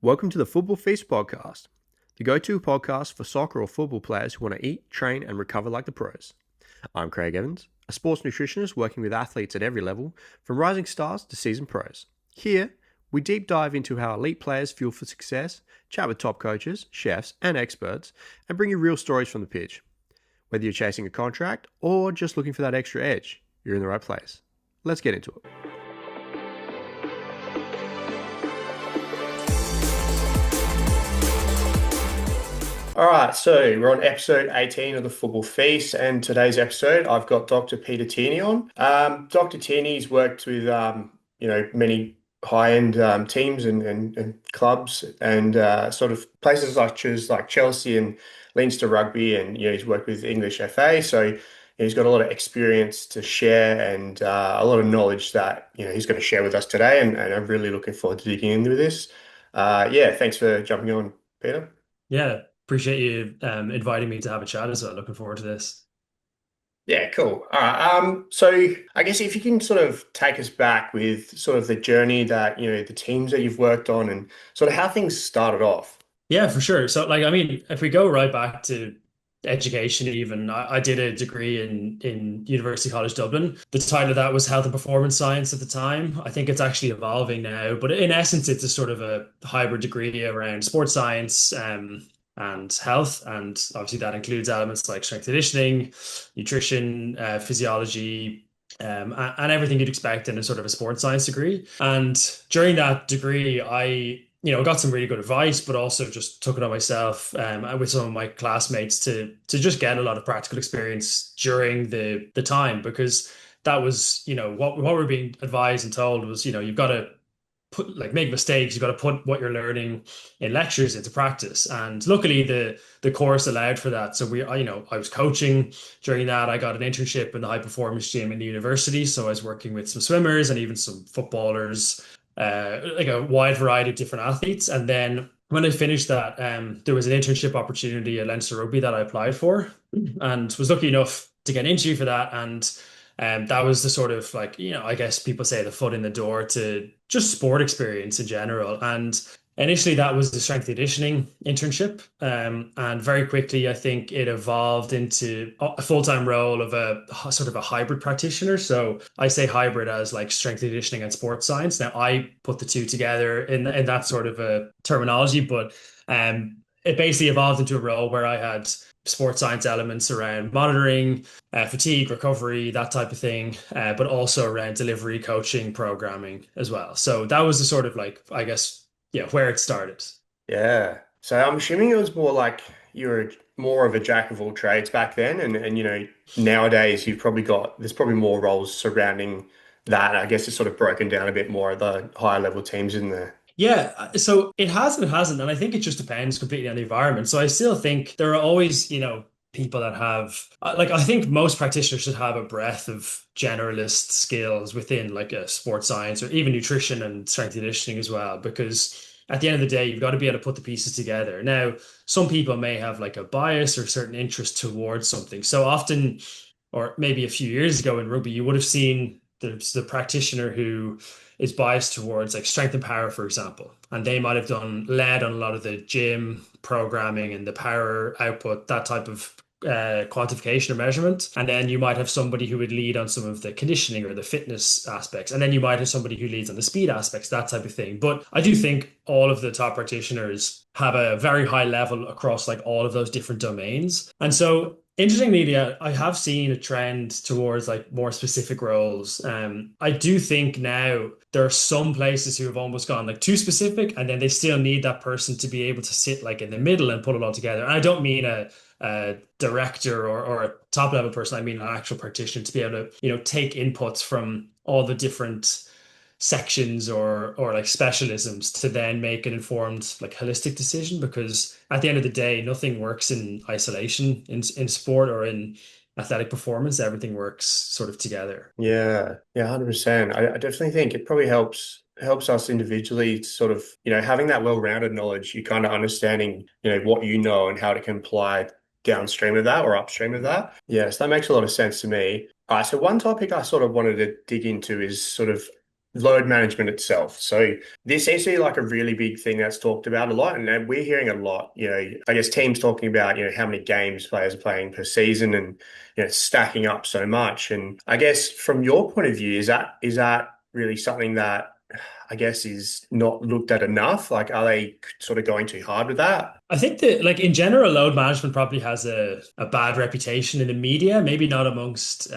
Welcome to the Football Feast podcast, the go-to podcast for soccer or football players who want to eat, train, and recover like the pros. I'm Craig Evans, a sports nutritionist working with athletes at every level, from rising stars to seasoned pros. Here, we deep dive into how elite players fuel for success, chat with top coaches, chefs, and experts, and bring you real stories from the pitch. Whether you're chasing a contract or just looking for that extra edge, you're in the right place. Let's get into it. All right, so we're on episode 18 of the Football Feast, and today's episode I've got Dr. Peter Tierney on. Dr. Tierney's worked with many high-end teams and clubs and sort of places such as like Chelsea and Leinster Rugby, and he's worked with English FA, so he's got a lot of experience to share and a lot of knowledge that he's going to share with us today, and I'm really looking forward to digging into this. Thanks for jumping on, Peter. Yeah, appreciate you inviting me to have a chat as well. Looking forward to this. Yeah, cool. All right. So I guess if you can sort of take us back with sort of the journey that, the teams that you've worked on and sort of how things started off. Yeah, for sure. So, if we go right back to education, even I did a degree in University College Dublin. The title of that was Health and Performance Science at the time. I think it's actually evolving now, but in essence, it's a sort of a hybrid degree around sports science, and health, and obviously that includes elements like strength and conditioning, nutrition, physiology, and everything you'd expect in a sort of a sports science degree. And during that degree, I got some really good advice, but also just took it on myself with some of my classmates to just get a lot of practical experience during the time, because that was what we're being advised and told was you've got to make mistakes. You've got to put what you're learning in lectures into practice. And luckily the course allowed for that. So I was coaching during that. I got an internship in the high performance gym in the university. So I was working with some swimmers and even some footballers, like a wide variety of different athletes. And then when I finished that, there was an internship opportunity at Leinster Rugby that I applied for and was lucky enough to get an interview for that. And that was the sort of I guess people say the foot in the door to just sport experience in general. And initially that was the strength and conditioning internship. And very quickly, I think it evolved into a full-time role of a sort of a hybrid practitioner. So I say hybrid as like strength and conditioning and sports science. Now I put the two together in that sort of a terminology, but it basically evolved into a role where I had sports science elements around monitoring, fatigue, recovery, that type of thing, but also around delivery, coaching, programming as well. So that was the sort of I guess, where it started. Yeah. So I'm assuming it was more like you were more of a jack of all trades back then, and nowadays there's probably more roles surrounding that. I guess it's sort of broken down a bit more at the higher level teams in there. Yeah, so it has and it hasn't, and I think it just depends completely on the environment. So I still think there are always, people that have I think most practitioners should have a breadth of generalist skills within like a sports science or even nutrition and strength and conditioning as well, because at the end of the day, you've got to be able to put the pieces together. Now, some people may have like a bias or certain interest towards something. So often, or maybe a few years ago in rugby, you would have seen there's the practitioner who is biased towards like strength and power, for example. And they might have led on a lot of the gym programming and the power output, that type of quantification or measurement. And then you might have somebody who would lead on some of the conditioning or the fitness aspects. And then you might have somebody who leads on the speed aspects, that type of thing. But I do think all of the top practitioners have a very high level across like all of those different domains. And so interestingly, I have seen a trend towards like more specific roles. I do think now there are some places who have almost gone like too specific, and then they still need that person to be able to sit like in the middle and put it all together. And I don't mean a director or a top level person. I mean an actual practitioner to be able to, take inputs from all the different sections or like specialisms to then make an informed like holistic decision, because at the end of the day nothing works in isolation in sport or in athletic performance. Everything works sort of together. Yeah, 100%. I definitely think it probably helps us individually sort of, having that well-rounded knowledge, you kind of understanding, what you know and how it can apply downstream of that or upstream of that. Yes, that makes a lot of sense to me. All right, so one topic I sort of wanted to dig into is sort of load management itself. So this seems to be like a really big thing that's talked about a lot, and we're hearing a lot. I guess teams talking about how many games players are playing per season, and stacking up so much. And I guess from your point of view, is that really something that I guess is not looked at enough? Like, are they sort of going too hard with that? I think that, like in general, load management probably has a bad reputation in the media, maybe not amongst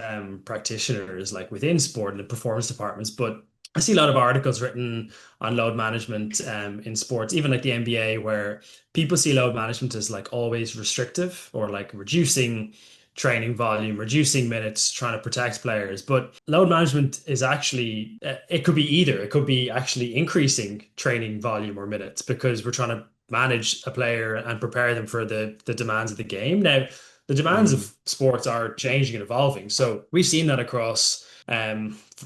practitioners like within sport and the performance departments, but I see a lot of articles written on load management in sports, even like the NBA, where people see load management as like always restrictive or like reducing training volume, reducing minutes, trying to protect players. But load management is actually, it could be either. It could be actually increasing training volume or minutes because we're trying to manage a player and prepare them for the demands of the game. Now, the demands Mm. of sports are changing and evolving. So we've seen that across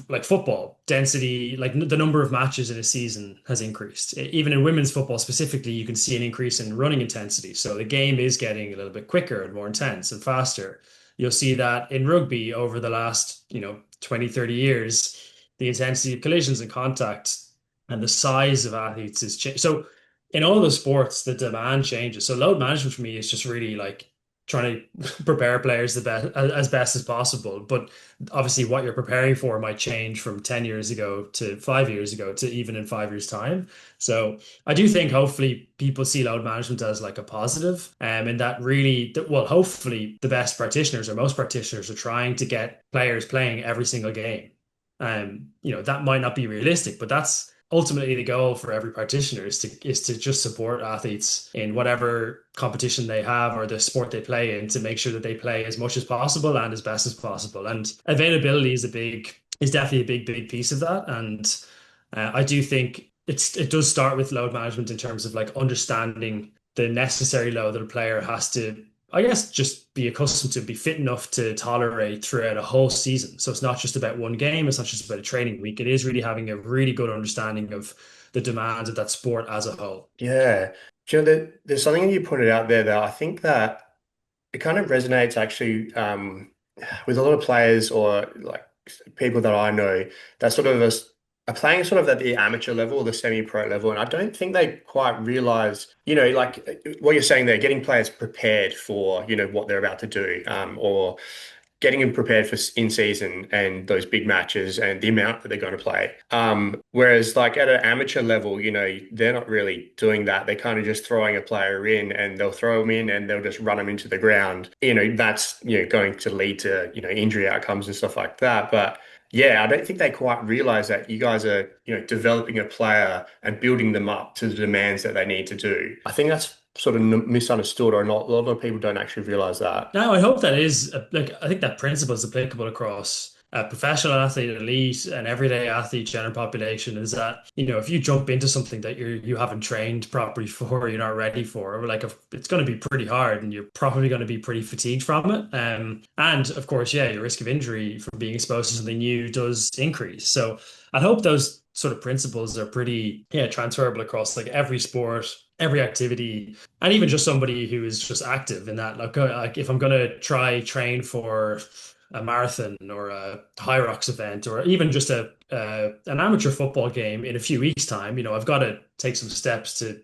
like football density, like the number of matches in a season has increased. Even in women's football specifically, you can see an increase in running intensity. So the game is getting a little bit quicker and more intense and faster. You'll see that in rugby over the last, 20, 30 years, the intensity of collisions and contact and the size of athletes is changed. So in all the sports, the demand changes. So load management for me is just really like trying to prepare players the best as best as possible. But obviously, what you're preparing for might change from 10 years ago to 5 years ago to even in 5 years' time. So I do think hopefully people see load management as like a positive, and that really, well, hopefully the best practitioners or most practitioners are trying to get players playing every single game. That might not be realistic, but that's ultimately the goal for every practitioner is to just support athletes in whatever competition they have or the sport they play in to make sure that they play as much as possible and as best as possible. And availability is definitely a big piece of that. And I do think it does start with load management in terms of like understanding the necessary load that a player has to, I guess, just be accustomed to, be fit enough to tolerate throughout a whole season. So it's not just about one game, it's not just about a training week. It is really having a really good understanding of the demands of that sport as a whole. Yeah. There's something that you pointed out there that I think that it kind of resonates actually with a lot of players or like people that I know that sort of are playing sort of at the amateur level or the semi-pro level, and I don't think they quite realize, like what you're saying there, getting players prepared for, what they're about to do, or getting them prepared for in season and those big matches and the amount that they're going to play. Whereas like at an amateur level, they're not really doing that. They're kind of just throwing a player in and they'll throw them in and they'll just run them into the ground. That's, going to lead to, injury outcomes and stuff like that. But yeah, I don't think they quite realize that you guys are, developing a player and building them up to the demands that they need to do. I think that's sort of misunderstood, or not. A lot of people don't actually realize that. Now, I hope that is like I think that principle is applicable across professional athlete, elite, and everyday athlete, general population. Is that if you jump into something that you haven't trained properly for, you're not ready for, or like if, it's going to be pretty hard, and you're probably going to be pretty fatigued from it. And of course, yeah, your risk of injury from being exposed to something new does increase. So I hope those sort of principles are pretty transferable across like every sport, every activity and even just somebody who is just active in that. Like if I'm going to try train for a marathon or a high rocks event or even just a an amateur football game in a few weeks' time, I've got to take some steps to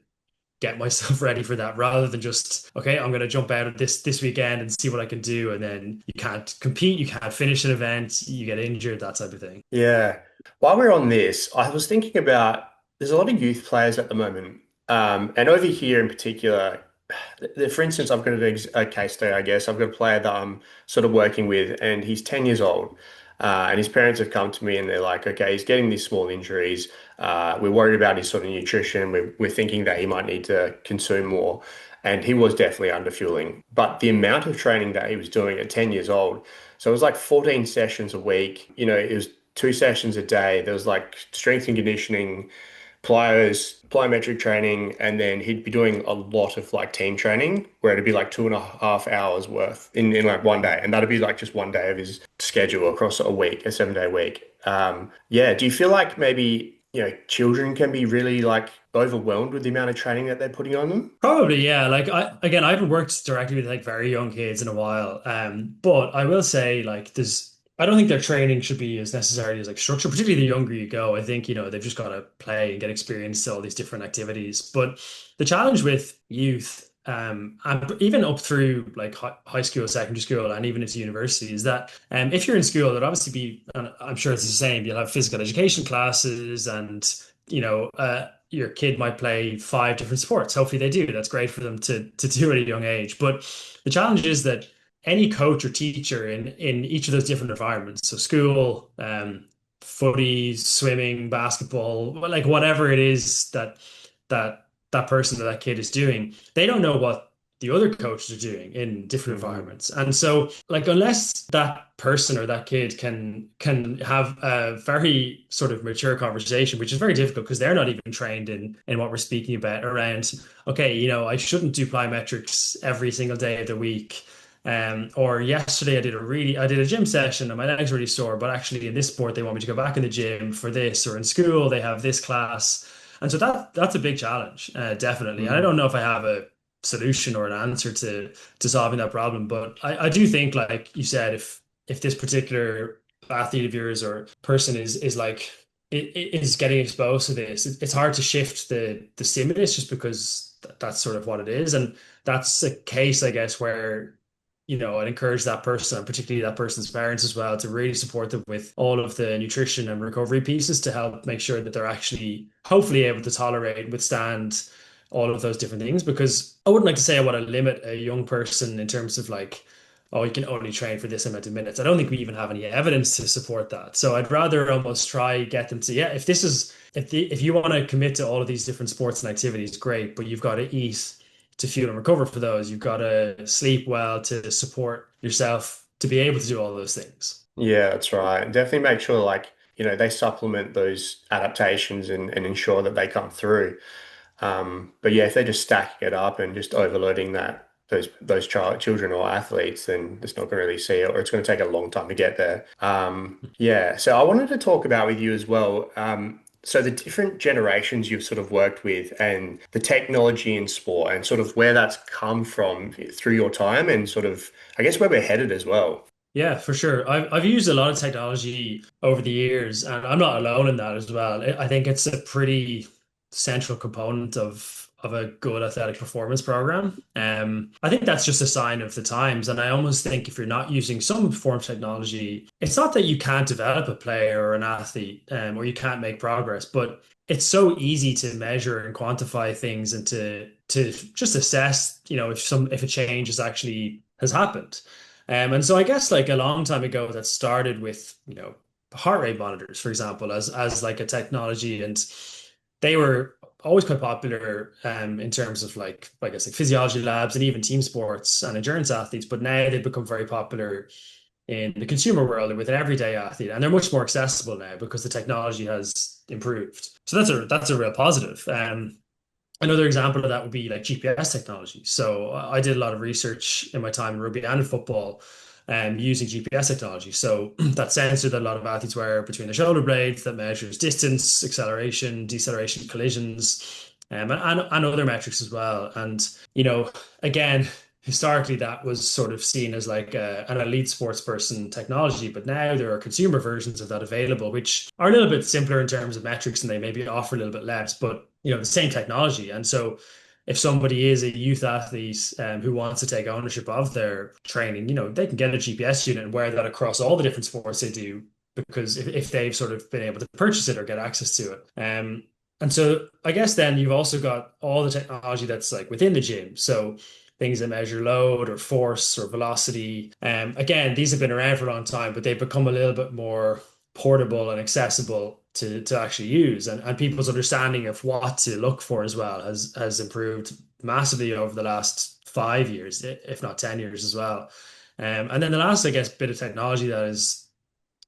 get myself ready for that rather than just okay, I'm going to jump out of this weekend and see what I can do, and then you can't compete, you can't finish an event, you get injured, that type of thing. Yeah. While we're on this, I was thinking about there's a lot of youth players at the moment. And over here in particular, for instance, I've got a case study, I guess. I've got a player that I'm sort of working with, and he's 10 years old. And his parents have come to me and they're like, okay, he's getting these small injuries. We're worried about his sort of nutrition. We're thinking that he might need to consume more. And he was definitely underfueling. But the amount of training that he was doing at 10 years old, so it was like 14 sessions a week. It was 2 sessions a day. There was like strength and conditioning, plyometric training, and then he'd be doing a lot of like team training where it'd be like 2.5 hours worth in like one day. And that'd be like just one day of his schedule across a week, a 7-day week. Yeah. Do you feel like maybe, children can be really like overwhelmed with the amount of training that they're putting on them? Probably, yeah. Like I haven't worked directly with like very young kids in a while. But I will say like I don't think their training should be as necessarily as like structure, particularly the younger you go. I think, they've just got to play and get experience to all these different activities. But the challenge with youth, and even up through like high school, secondary school, and even into university, is that if you're in school, there'd obviously be, and I'm sure it's the same, you'll have physical education classes and, your kid might play five different sports. Hopefully they do. That's great for them to do at a young age. But the challenge is that any coach or teacher in each of those different environments, so school, footy, swimming, basketball, like whatever it is that person or that kid is doing, they don't know what the other coaches are doing in different Mm, environments. And so like unless that person or that kid can have a very sort of mature conversation, which is very difficult because they're not even trained in what we're speaking about around, okay, I shouldn't do plyometrics every single day of the week. Or yesterday I did a gym session and my legs were really sore, but actually in this sport they want me to go back in the gym for this, or in school they have this class. And so that's a big challenge, definitely. And I mm. don't know if I have a solution or an answer to solving that problem, but I do think, like you said, if this particular athlete of yours or person is like is getting exposed to this, it's hard to shift the stimulus just because that's sort of what it is. And that's a case, I guess, where I'd encourage that person, and particularly that person's parents as well, to really support them with all of the nutrition and recovery pieces to help make sure that they're actually hopefully able to tolerate and withstand all of those different things. Because I wouldn't like to say I want to limit a young person in terms of like, oh, you can only train for this amount of minutes. I don't think we even have any evidence to support that. So I'd rather almost try get them to, yeah, if you want to commit to all of these different sports and activities, great, but you've got to eat to fuel and recover for those. You've got to sleep well to support yourself to be able to do all those things. Yeah, that's right. Definitely make sure like, they supplement those adaptations and ensure that they come through. But yeah, if they're just stacking it up and just overloading those children or athletes, then it's not going to really see it, or it's going to take a long time to get there. Yeah, so I wanted to talk about with you as well. So the different generations you've sort of worked with and the technology in sport and sort of where that's come from through your time and sort of, I guess, where we're headed as well. Yeah, for sure. I've used a lot of technology over the years, and I'm not alone in that as well. I think it's a pretty central component of a good athletic performance program. I think that's just a sign of the times, and I almost think if you're not using some form of technology, it's not that you can't develop a player or an athlete, or you can't make progress, but it's so easy to measure and quantify things and to just assess, if a change has happened. And so I guess like a long time ago that started with, heart rate monitors, for example, as like a technology, and they were always quite popular in terms of like I guess like physiology labs and even team sports and endurance athletes. But now they've become very popular in the consumer world and with an everyday athlete, and they're much more accessible now because the technology has improved. So that's a real positive. Another example of that would be like GPS technology. So I did a lot of research in my time in rugby and in football, using GPS technology. So that sensor that a lot of athletes wear between the shoulder blades that measures distance, acceleration, deceleration, collisions, and other metrics as well. And, again, historically that was sort of seen as like an elite sports person technology, but now there are consumer versions of that available, which are a little bit simpler in terms of metrics and they maybe offer a little bit less, but the same technology. And so if somebody is a youth athlete who wants to take ownership of their training, they can get a GPS unit and wear that across all the different sports they do, because if they've sort of been able to purchase it or get access to it. And so I guess then you've also got all the technology that's like within the gym. So things that measure load or force or velocity. Again, these have been around for a long time, but they've become a little bit more portable and accessible to actually use. And people's understanding of what to look for as well has improved massively over the last 5 years, if not 10 years as well. And then the last, I guess, bit of technology that is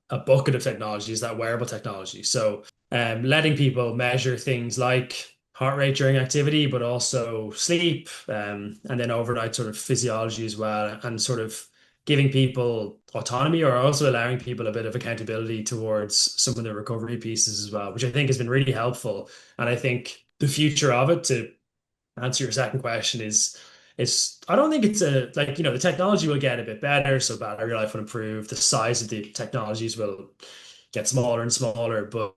a bucket of technology is that wearable technology. So letting people measure things like heart rate during activity, but also sleep, and then overnight sort of physiology as well, and sort of giving people autonomy or also allowing people a bit of accountability towards some of the recovery pieces as well, which I think has been really helpful. And I think the future of it, to answer your second question, is I don't think it's a like, the technology will get a bit better, so battery life will improve, the size of the technologies will get smaller and smaller, but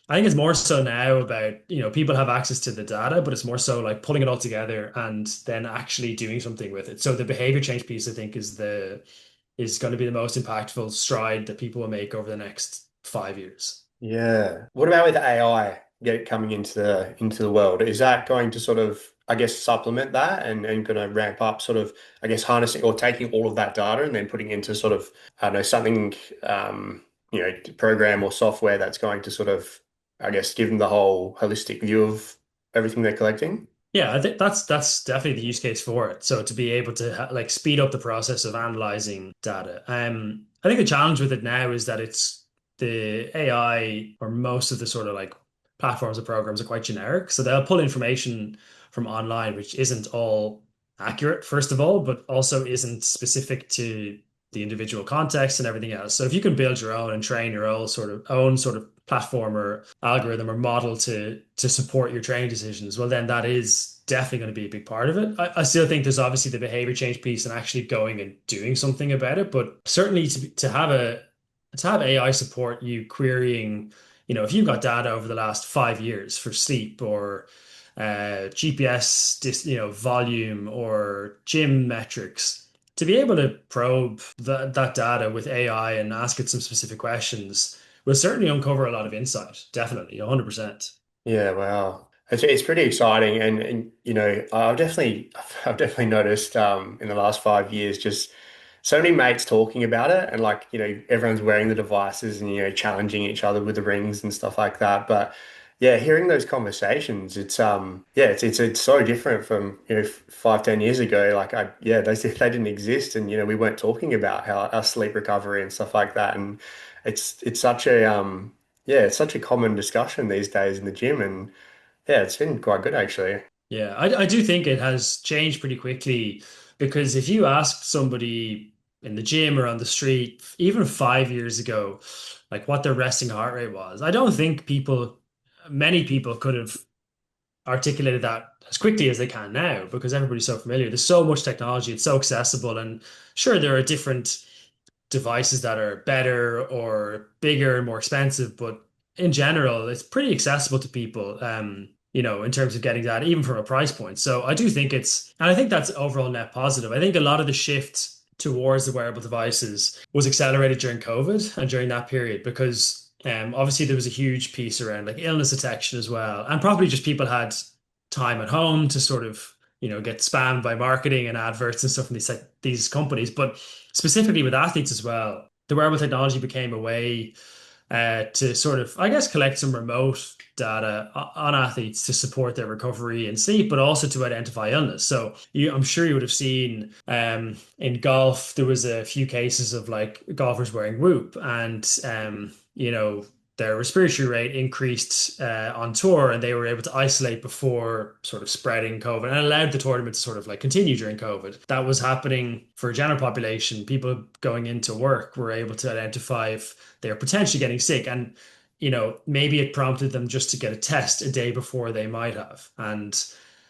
I think it's more so now about, people have access to the data, but it's more so like pulling it all together and then actually doing something with it. So the behavior change piece, I think, is going to be the most impactful stride that people will make over the next 5 years. Yeah. What about with AI get it coming into the world? Is that going to sort of, I guess, supplement that and going to ramp up sort of, I guess, harnessing or taking all of that data and then putting into sort of, I don't know, something, program or software that's going to sort of, I guess, give them the whole holistic view of everything they're collecting? Yeah, I think that's definitely the use case for it. So to be able to like speed up the process of analyzing data. I think the challenge with it now is that it's the AI or most of the sort of like platforms and programs are quite generic. So they'll pull information from online, which isn't all accurate, first of all, but also isn't specific to the individual context and everything else. So if you can build your own and train your own sort of platform or algorithm or model to support your training decisions, well, then that is definitely going to be a big part of it. I still think there's obviously the behavior change piece and actually going and doing something about it, but certainly to have AI support you querying, if you've got data over the last 5 years for sleep or GPS, volume or gym metrics, to be able to probe that data with AI and ask it some specific questions will certainly uncover a lot of insight. Definitely, 100%. Yeah, wow. It's pretty exciting and I've definitely noticed in the last 5 years just so many mates talking about it and like, everyone's wearing the devices and challenging each other with the rings and stuff like that. But yeah, hearing those conversations, it's so different from, 5, 10 years ago. Like they didn't exist and we weren't talking about how our sleep recovery and stuff like that. And it's such a it's such a common discussion these days in the gym, and yeah, it's been quite good actually. Yeah, I do think it has changed pretty quickly because if you ask somebody in the gym or on the street, even 5 years ago, like what their resting heart rate was, I don't think many people could have articulated that as quickly as they can now because everybody's so familiar. There's so much technology, it's so accessible, and sure, there are different devices that are better or bigger and more expensive, but in general, it's pretty accessible to people, in terms of getting that, even from a price point. So I do think and I think that's overall net positive. I think a lot of the shift towards the wearable devices was accelerated during COVID and during that period because obviously there was a huge piece around like illness detection as well. And probably just people had time at home to sort of, get spammed by marketing and adverts and stuff from these companies. But specifically with athletes as well, the wearable technology became a way to sort of, I guess, collect some remote data on athletes to support their recovery and sleep, but also to identify illness. So I'm sure you would have seen in golf, there was a few cases of like golfers wearing Whoop and, their respiratory rate increased on tour and they were able to isolate before sort of spreading COVID and allowed the tournament to sort of like continue during COVID. That was happening for a general population. People going into work were able to identify if they are potentially getting sick. And, maybe it prompted them just to get a test a day before they might have. And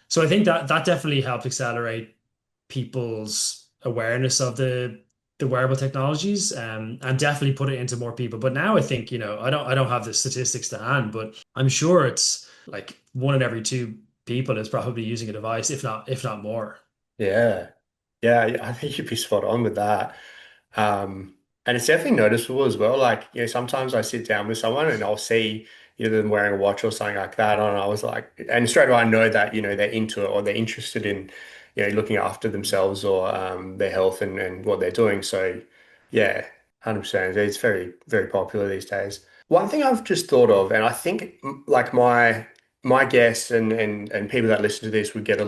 so I think that definitely helped accelerate people's awareness of the wearable technologies and definitely put it into more people. But now I think, I don't have the statistics to hand, but I'm sure it's like one in every two people is probably using a device, if not more. Yeah, yeah, I think you'd be spot on with that. And it's definitely noticeable as well. Like, sometimes I sit down with someone and I'll see them wearing a watch or something like that. And I was like, and straight away I know that, they're into it or they're interested in, looking after themselves or their health and what they're doing. So yeah, 100%. It's very, very popular these days. One thing I've just thought of, and I think like my guests and people that listen to this would get a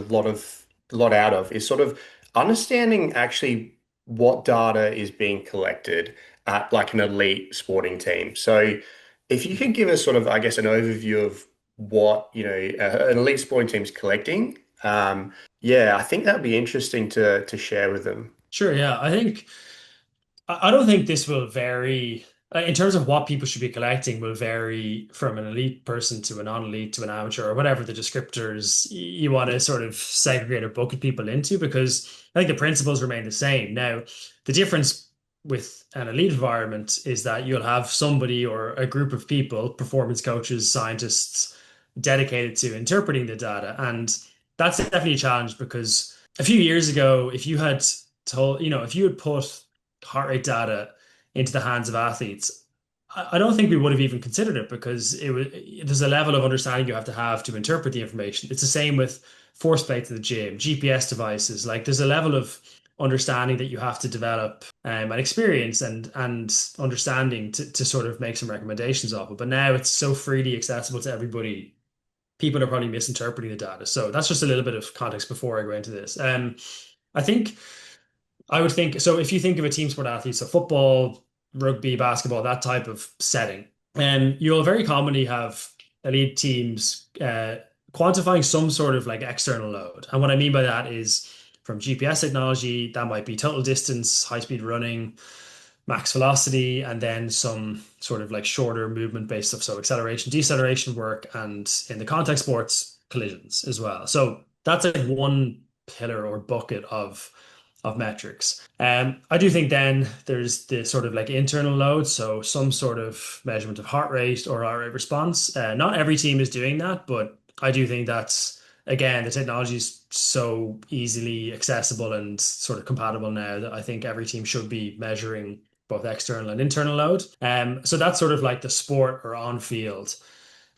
lot out of is sort of understanding actually what data is being collected at like an elite sporting team. So if you could give us sort of, I guess, an overview of what, an elite sporting team's collecting, yeah, I think that'd be interesting to share with them. Sure, yeah. I don't think this will vary. In terms of what people should be collecting will vary from an elite person to a non-elite to an amateur or whatever the descriptors you want to sort of segregate or bucket people into, because I think the principles remain the same. Now, the difference with an elite environment is that you'll have somebody or a group of people, performance coaches, scientists, dedicated to interpreting the data. And that's definitely a challenge because a few years ago, if you had told, if you had put heart rate data into the hands of athletes, I don't think we would have even considered it because there's a level of understanding you have to interpret the information. It's the same with force plates in the gym, GPS devices. Like there's a level of understanding that you have to develop and experience and understanding to sort of make some recommendations of it. But now it's so freely accessible to everybody. People are probably misinterpreting the data. So that's just a little bit of context before I go into this. I think I would think so. If you think of a team sport athlete, so football, rugby, basketball, that type of setting, and you'll very commonly have elite teams quantifying some sort of like external load. And what I mean by that is from GPS technology, that might be total distance, high speed running, max velocity, and then some sort of like shorter movement based stuff. So acceleration, deceleration work, and in the contact sports, collisions as well. So that's like one pillar or bucket of metrics. I do think then there's the sort of like internal load, so some sort of measurement of heart rate or heart rate response. Not every team is doing that, but I do think that's again the technology is so easily accessible and sort of compatible now that I think every team should be measuring both external and internal load. So that's sort of like the sport or on field.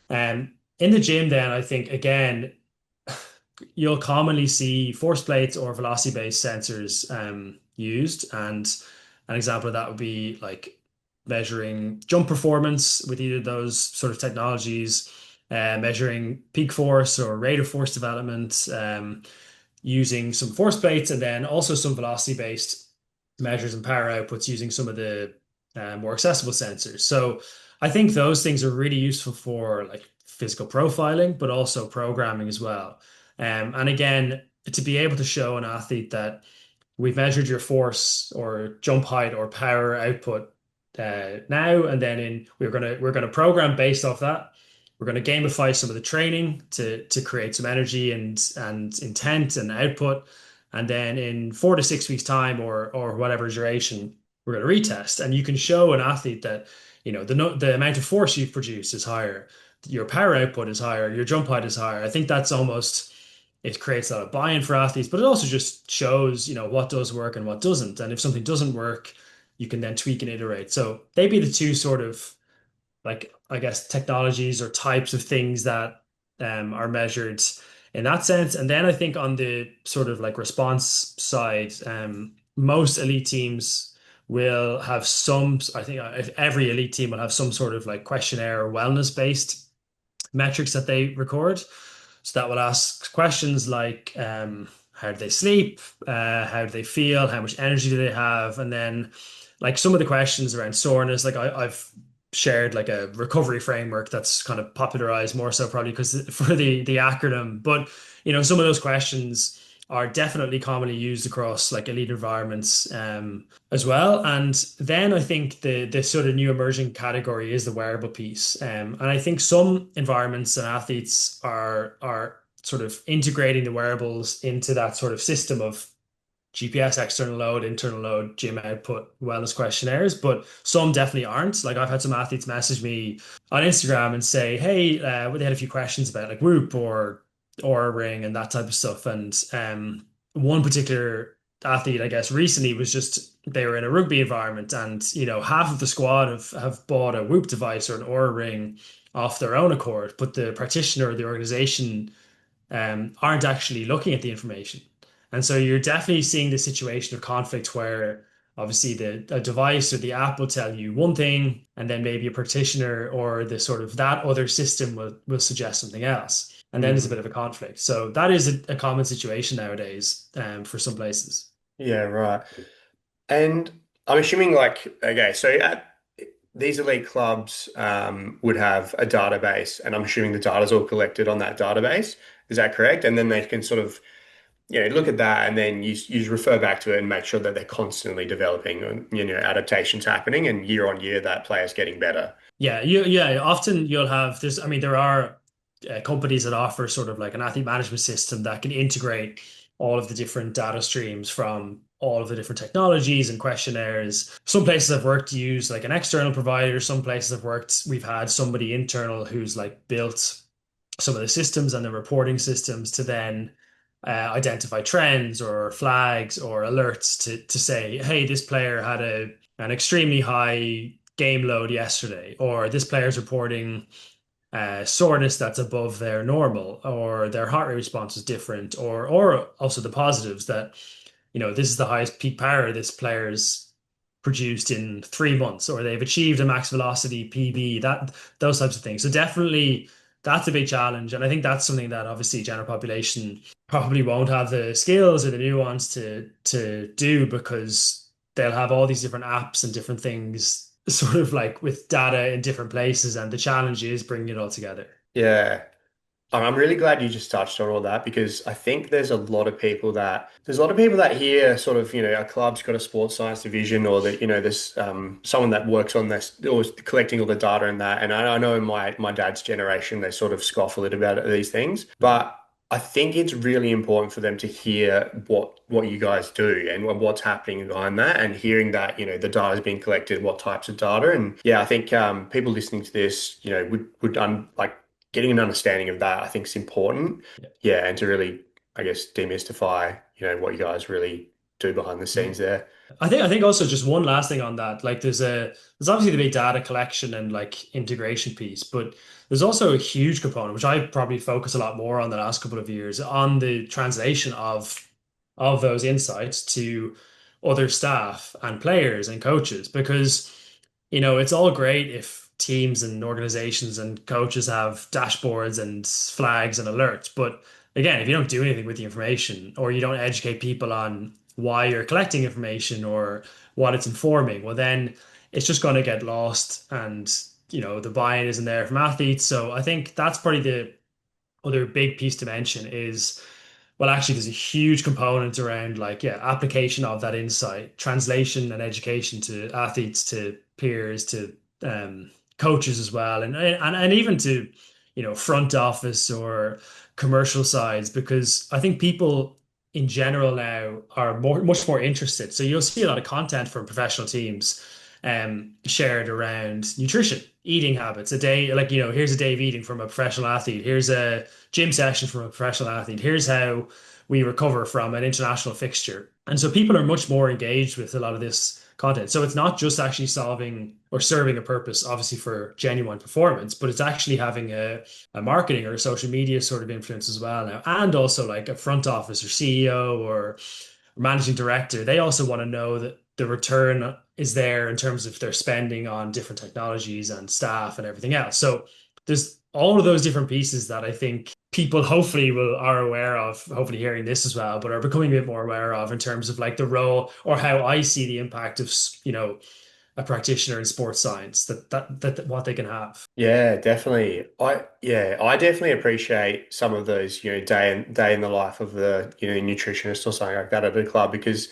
In the gym, then I think again you'll commonly see force plates or velocity-based sensors used, and an example of that would be like measuring jump performance with either of those sort of technologies, measuring peak force or rate of force development, using some force plates, and then also some velocity-based measures and power outputs using some of the more accessible sensors. So I think those things are really useful for like physical profiling, but also programming as well. And again, to be able to show an athlete that we've measured your force or jump height or power output now, and then we're gonna program based off that. We're going to gamify some of the training to create some energy and intent and output, and then in 4 to 6 weeks time or whatever duration, we're going to retest, and you can show an athlete that the amount of force you've produced is higher, your power output is higher, your jump height is higher. I think that's almost it creates a lot of buy-in for athletes, but it also just shows, what does work and what doesn't. And if something doesn't work, you can then tweak and iterate. So they'd be the two sort of like, I guess, technologies or types of things that are measured in that sense. And then I think on the sort of like response side, most elite teams will have some, I think every elite team will have some sort of like questionnaire or wellness based metrics that they record. So that will ask questions like how do they sleep, how do they feel, how much energy do they have, and then like some of the questions around soreness. Like I've shared like a recovery framework that's kind of popularized more so probably because for the acronym, but some of those questions are definitely commonly used across like elite environments as well. And then I think the sort of new emerging category is the wearable piece. And I think some environments and athletes are sort of integrating the wearables into that sort of system of GPS, external load, internal load, gym output, wellness questionnaires, but some definitely aren't. Like I've had some athletes message me on Instagram and say, "Hey, they had a few questions about like Whoop or Aura Ring and that type of stuff." And one particular athlete, I guess, recently was just they were in a rugby environment, and half of the squad have bought a Whoop device or an Aura Ring off their own accord, but the practitioner or the organization aren't actually looking at the information. And so you're definitely seeing the situation of conflict where obviously the a device or the app will tell you one thing, and then maybe a practitioner or the sort of that other system will suggest something else. And then there's a bit Mm. of a conflict. So that is a common situation nowadays for some places. Yeah, right. And I'm assuming like, okay, so these elite clubs would have a database, and I'm assuming the data's all collected on that database. Is that correct? And then they can sort of look at that and then you refer back to it and make sure that they're constantly developing and, adaptations happening and year on year that player's getting better. Yeah, often you'll have this. I mean, there are companies that offer sort of like an athlete management system that can integrate all of the different data streams from all of the different technologies and questionnaires. Some places I've worked use like an external provider. Some places I've worked, we've had somebody internal who's like built some of the systems and the reporting systems to then identify trends or flags or alerts to say, hey, this player had an extremely high game load yesterday, or this player's reporting soreness that's above their normal, or their heart rate response is different, or also the positives that, this is the highest peak power this player's produced in 3 months, or they've achieved a max velocity PB, that those types of things. So definitely that's a big challenge. And I think that's something that obviously general population probably won't have the skills or the nuance to do because they'll have all these different apps and different things sort of like with data in different places. And the challenge is bringing it all together. Yeah. I'm really glad you just touched on all that because I think there's a lot of people that hear sort of, a club's got a sports science division or that, there's someone that works on this or collecting all the data and that. And I know in my dad's generation, they sort of scoff a little bit at these things, but I think it's really important for them to hear what you guys do and what's happening behind that and hearing that, the data is being collected, what types of data. And yeah, I think people listening to this, would like getting an understanding of that, I think is important. Yeah, and to really, I guess, demystify, what you guys really do behind the Yeah. scenes there. I think also just one last thing on that. Like there's obviously the big data collection and like integration piece, but there's also a huge component, which I probably focus a lot more on the last couple of years, on the translation of those insights to other staff and players and coaches. Because, it's all great if teams and organizations and coaches have dashboards and flags and alerts, but again, if you don't do anything with the information or you don't educate people on why you're collecting information or what it's informing, well, then it's just going to get lost and, the buy-in isn't there from athletes. So I think that's probably the other big piece to mention is, well, actually, there's a huge component around like, yeah, application of that insight, translation and education to athletes, to peers, to coaches as well, and even to, front office or commercial sides, because I think people in general now are much more interested. So you'll see a lot of content from professional teams shared around nutrition, eating habits, a day, like, here's a day of eating from a professional athlete. Here's a gym session from a professional athlete. Here's how we recover from an international fixture. And so people are much more engaged with a lot of this content. So it's not just actually solving or serving a purpose, obviously for genuine performance, but it's actually having a marketing or a social media sort of influence as well now. And also like a front office or CEO or managing director, they also want to know that the return is there in terms of their spending on different technologies and staff and everything else. So there's all of those different pieces that I think people hopefully will are aware of, hopefully hearing this as well, but are becoming a bit more aware of in terms of like the role or how I see the impact of, a practitioner in sports science that what they can have. Yeah, definitely. I definitely appreciate some of those, day in the life of the, nutritionist or something like that at a club because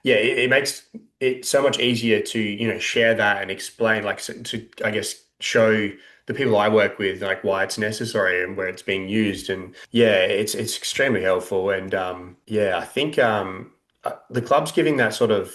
yeah, it makes it so much easier to, share that and explain, like, to, I guess, show the people I work with, like, why it's necessary and where it's being used. And yeah, it's extremely helpful. And yeah, I think the club's giving that sort of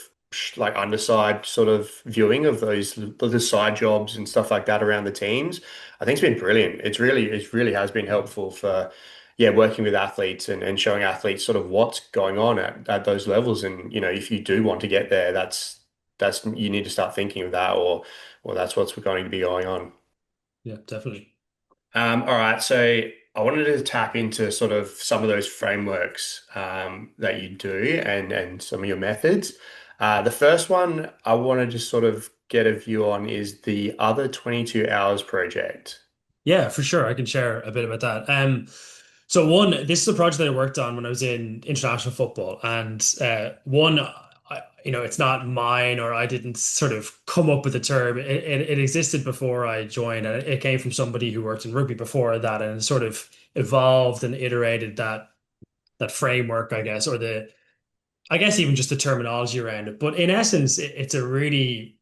like underside sort of viewing of the side jobs and stuff like that around the teams. I think it's been brilliant. It really has been helpful for yeah, working with athletes and showing athletes sort of what's going on at those levels. And, if you do want to get there, that's you need to start thinking of that or that's what's going to be going on. Yeah, definitely. All right, so I wanted to tap into sort of some of those frameworks that you do and some of your methods. The first one I want to just sort of get a view on is the other 22 hours project. Yeah, for sure. I can share a bit about that. So one, this is a project that I worked on when I was in international football, and it's not mine, or I didn't sort of come up with the term. It existed before I joined, and it came from somebody who worked in rugby before that, and sort of evolved and iterated that that framework, I guess, or the I guess even just the terminology around it. But in essence, it's a really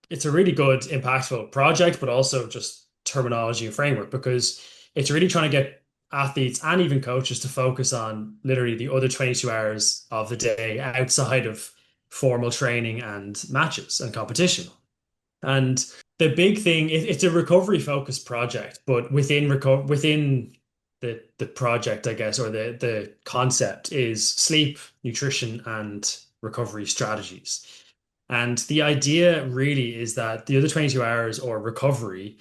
good, impactful project, but also just terminology and framework because it's really trying to get athletes and even coaches to focus on literally the other 22 hours of the day outside of formal training and matches and competition. And the big thing, it's a recovery focused project, but within the project, I guess, or the concept is sleep, nutrition, and recovery strategies. And the idea really is that the other 22 hours or recovery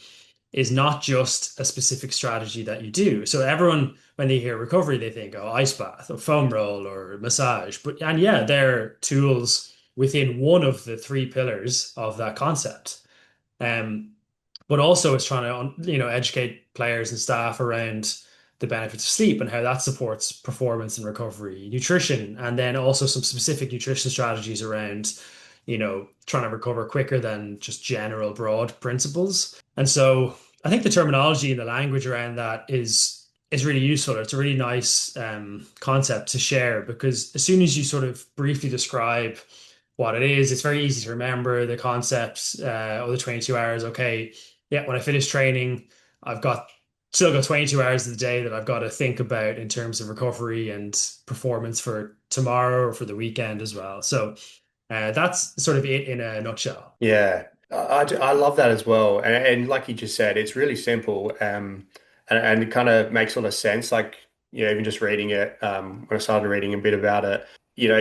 is not just a specific strategy that you do. So everyone, when they hear recovery, they think, oh, ice bath or foam roll or massage. But and yeah, they're tools within one of the three pillars of that concept. Um, but also it's trying to, educate players and staff around the benefits of sleep and how that supports performance and recovery, nutrition, and then also some specific nutrition strategies around, trying to recover quicker than just general broad principles. And so I think the terminology and the language around that is really useful. It's a really nice concept to share because as soon as you sort of briefly describe what it is, it's very easy to remember the concepts of the 22 hours. Okay, yeah, when I finish training, I've got still got 22 hours of the day that I've got to think about in terms of recovery and performance for tomorrow or for the weekend as well. So that's sort of it in a nutshell. Yeah, I love that as well. And like you just said, it's really simple, and it kind of makes a lot of sense. Like, even just reading it, when I started reading a bit about it,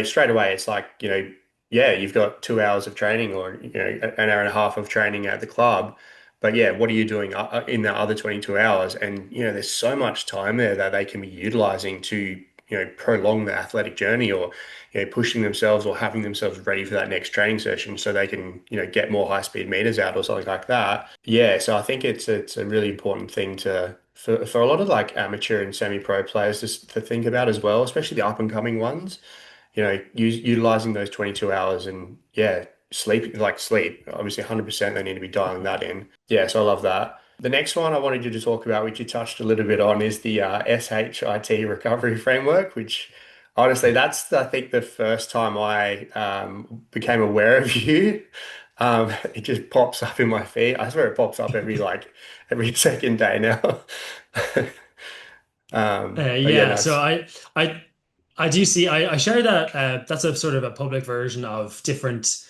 straight away it's like, yeah, you've got 2 hours of training or, an hour and a half of training at the club. But yeah, what are you doing in the other 22 hours? And, there's so much time there that they can be utilizing to, prolong the athletic journey or pushing themselves or having themselves ready for that next training session so they can, get more high speed meters out or something like that. Yeah, so I think it's a really important thing for a lot of like amateur and semi-pro players just to think about as well, especially the up and coming ones. Utilizing those 22 hours and yeah, sleep. Obviously 100% they need to be dialing that in. Yeah, so I love that. The next one I wanted you to talk about, which you touched a little bit on, is the SHIT recovery framework, which honestly, that's I think the first time I became aware of you. It just pops up in my feed. I swear it pops up every second day now. But yeah, Yeah, no, so I I do see I share that that's a sort of a public version of different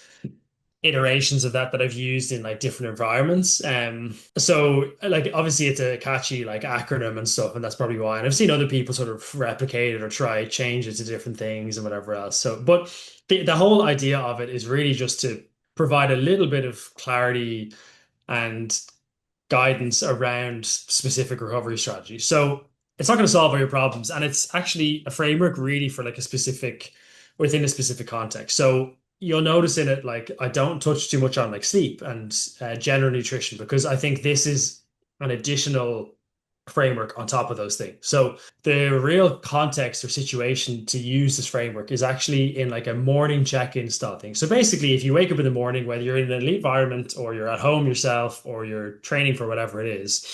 iterations of that I've used in like different environments. So like obviously it's a catchy like acronym and stuff, and that's probably why. And I've seen other people sort of replicate it or try change it to different things and whatever else. So, but the whole idea of it is really just to provide a little bit of clarity and guidance around specific recovery strategies. So it's not going to solve all your problems, and it's actually a framework really for like a specific within a specific context. So you'll notice in it like I don't touch too much on like sleep and general nutrition because I think this is an additional framework on top of those things. So the real context or situation to use this framework is actually in like a morning check-in style thing. So basically, if you wake up in the morning, whether you're in an elite environment or you're at home yourself or you're training for whatever it is,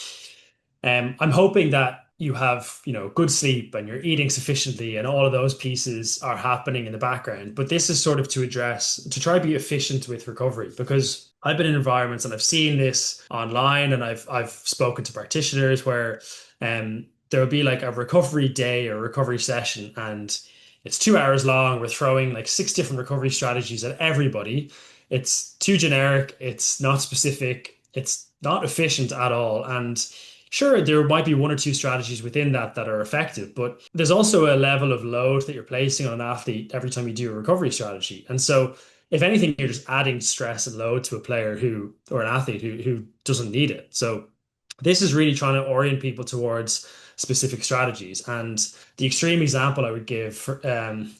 I'm hoping that you have, good sleep and you're eating sufficiently and all of those pieces are happening in the background. But this is sort of to try to be efficient with recovery because I've been in environments and I've seen this online and I've spoken to practitioners where there will be like a recovery day or recovery session and it's 2 hours long. We're throwing like six different recovery strategies at everybody. It's too generic, it's not specific, it's not efficient at all. And sure, there might be one or two strategies within that are effective, but there's also a level of load that you're placing on an athlete every time you do a recovery strategy. And so, if anything, you're just adding stress and load to a player who, or an athlete who doesn't need it. So, this is really trying to orient people towards specific strategies. And the extreme example I would give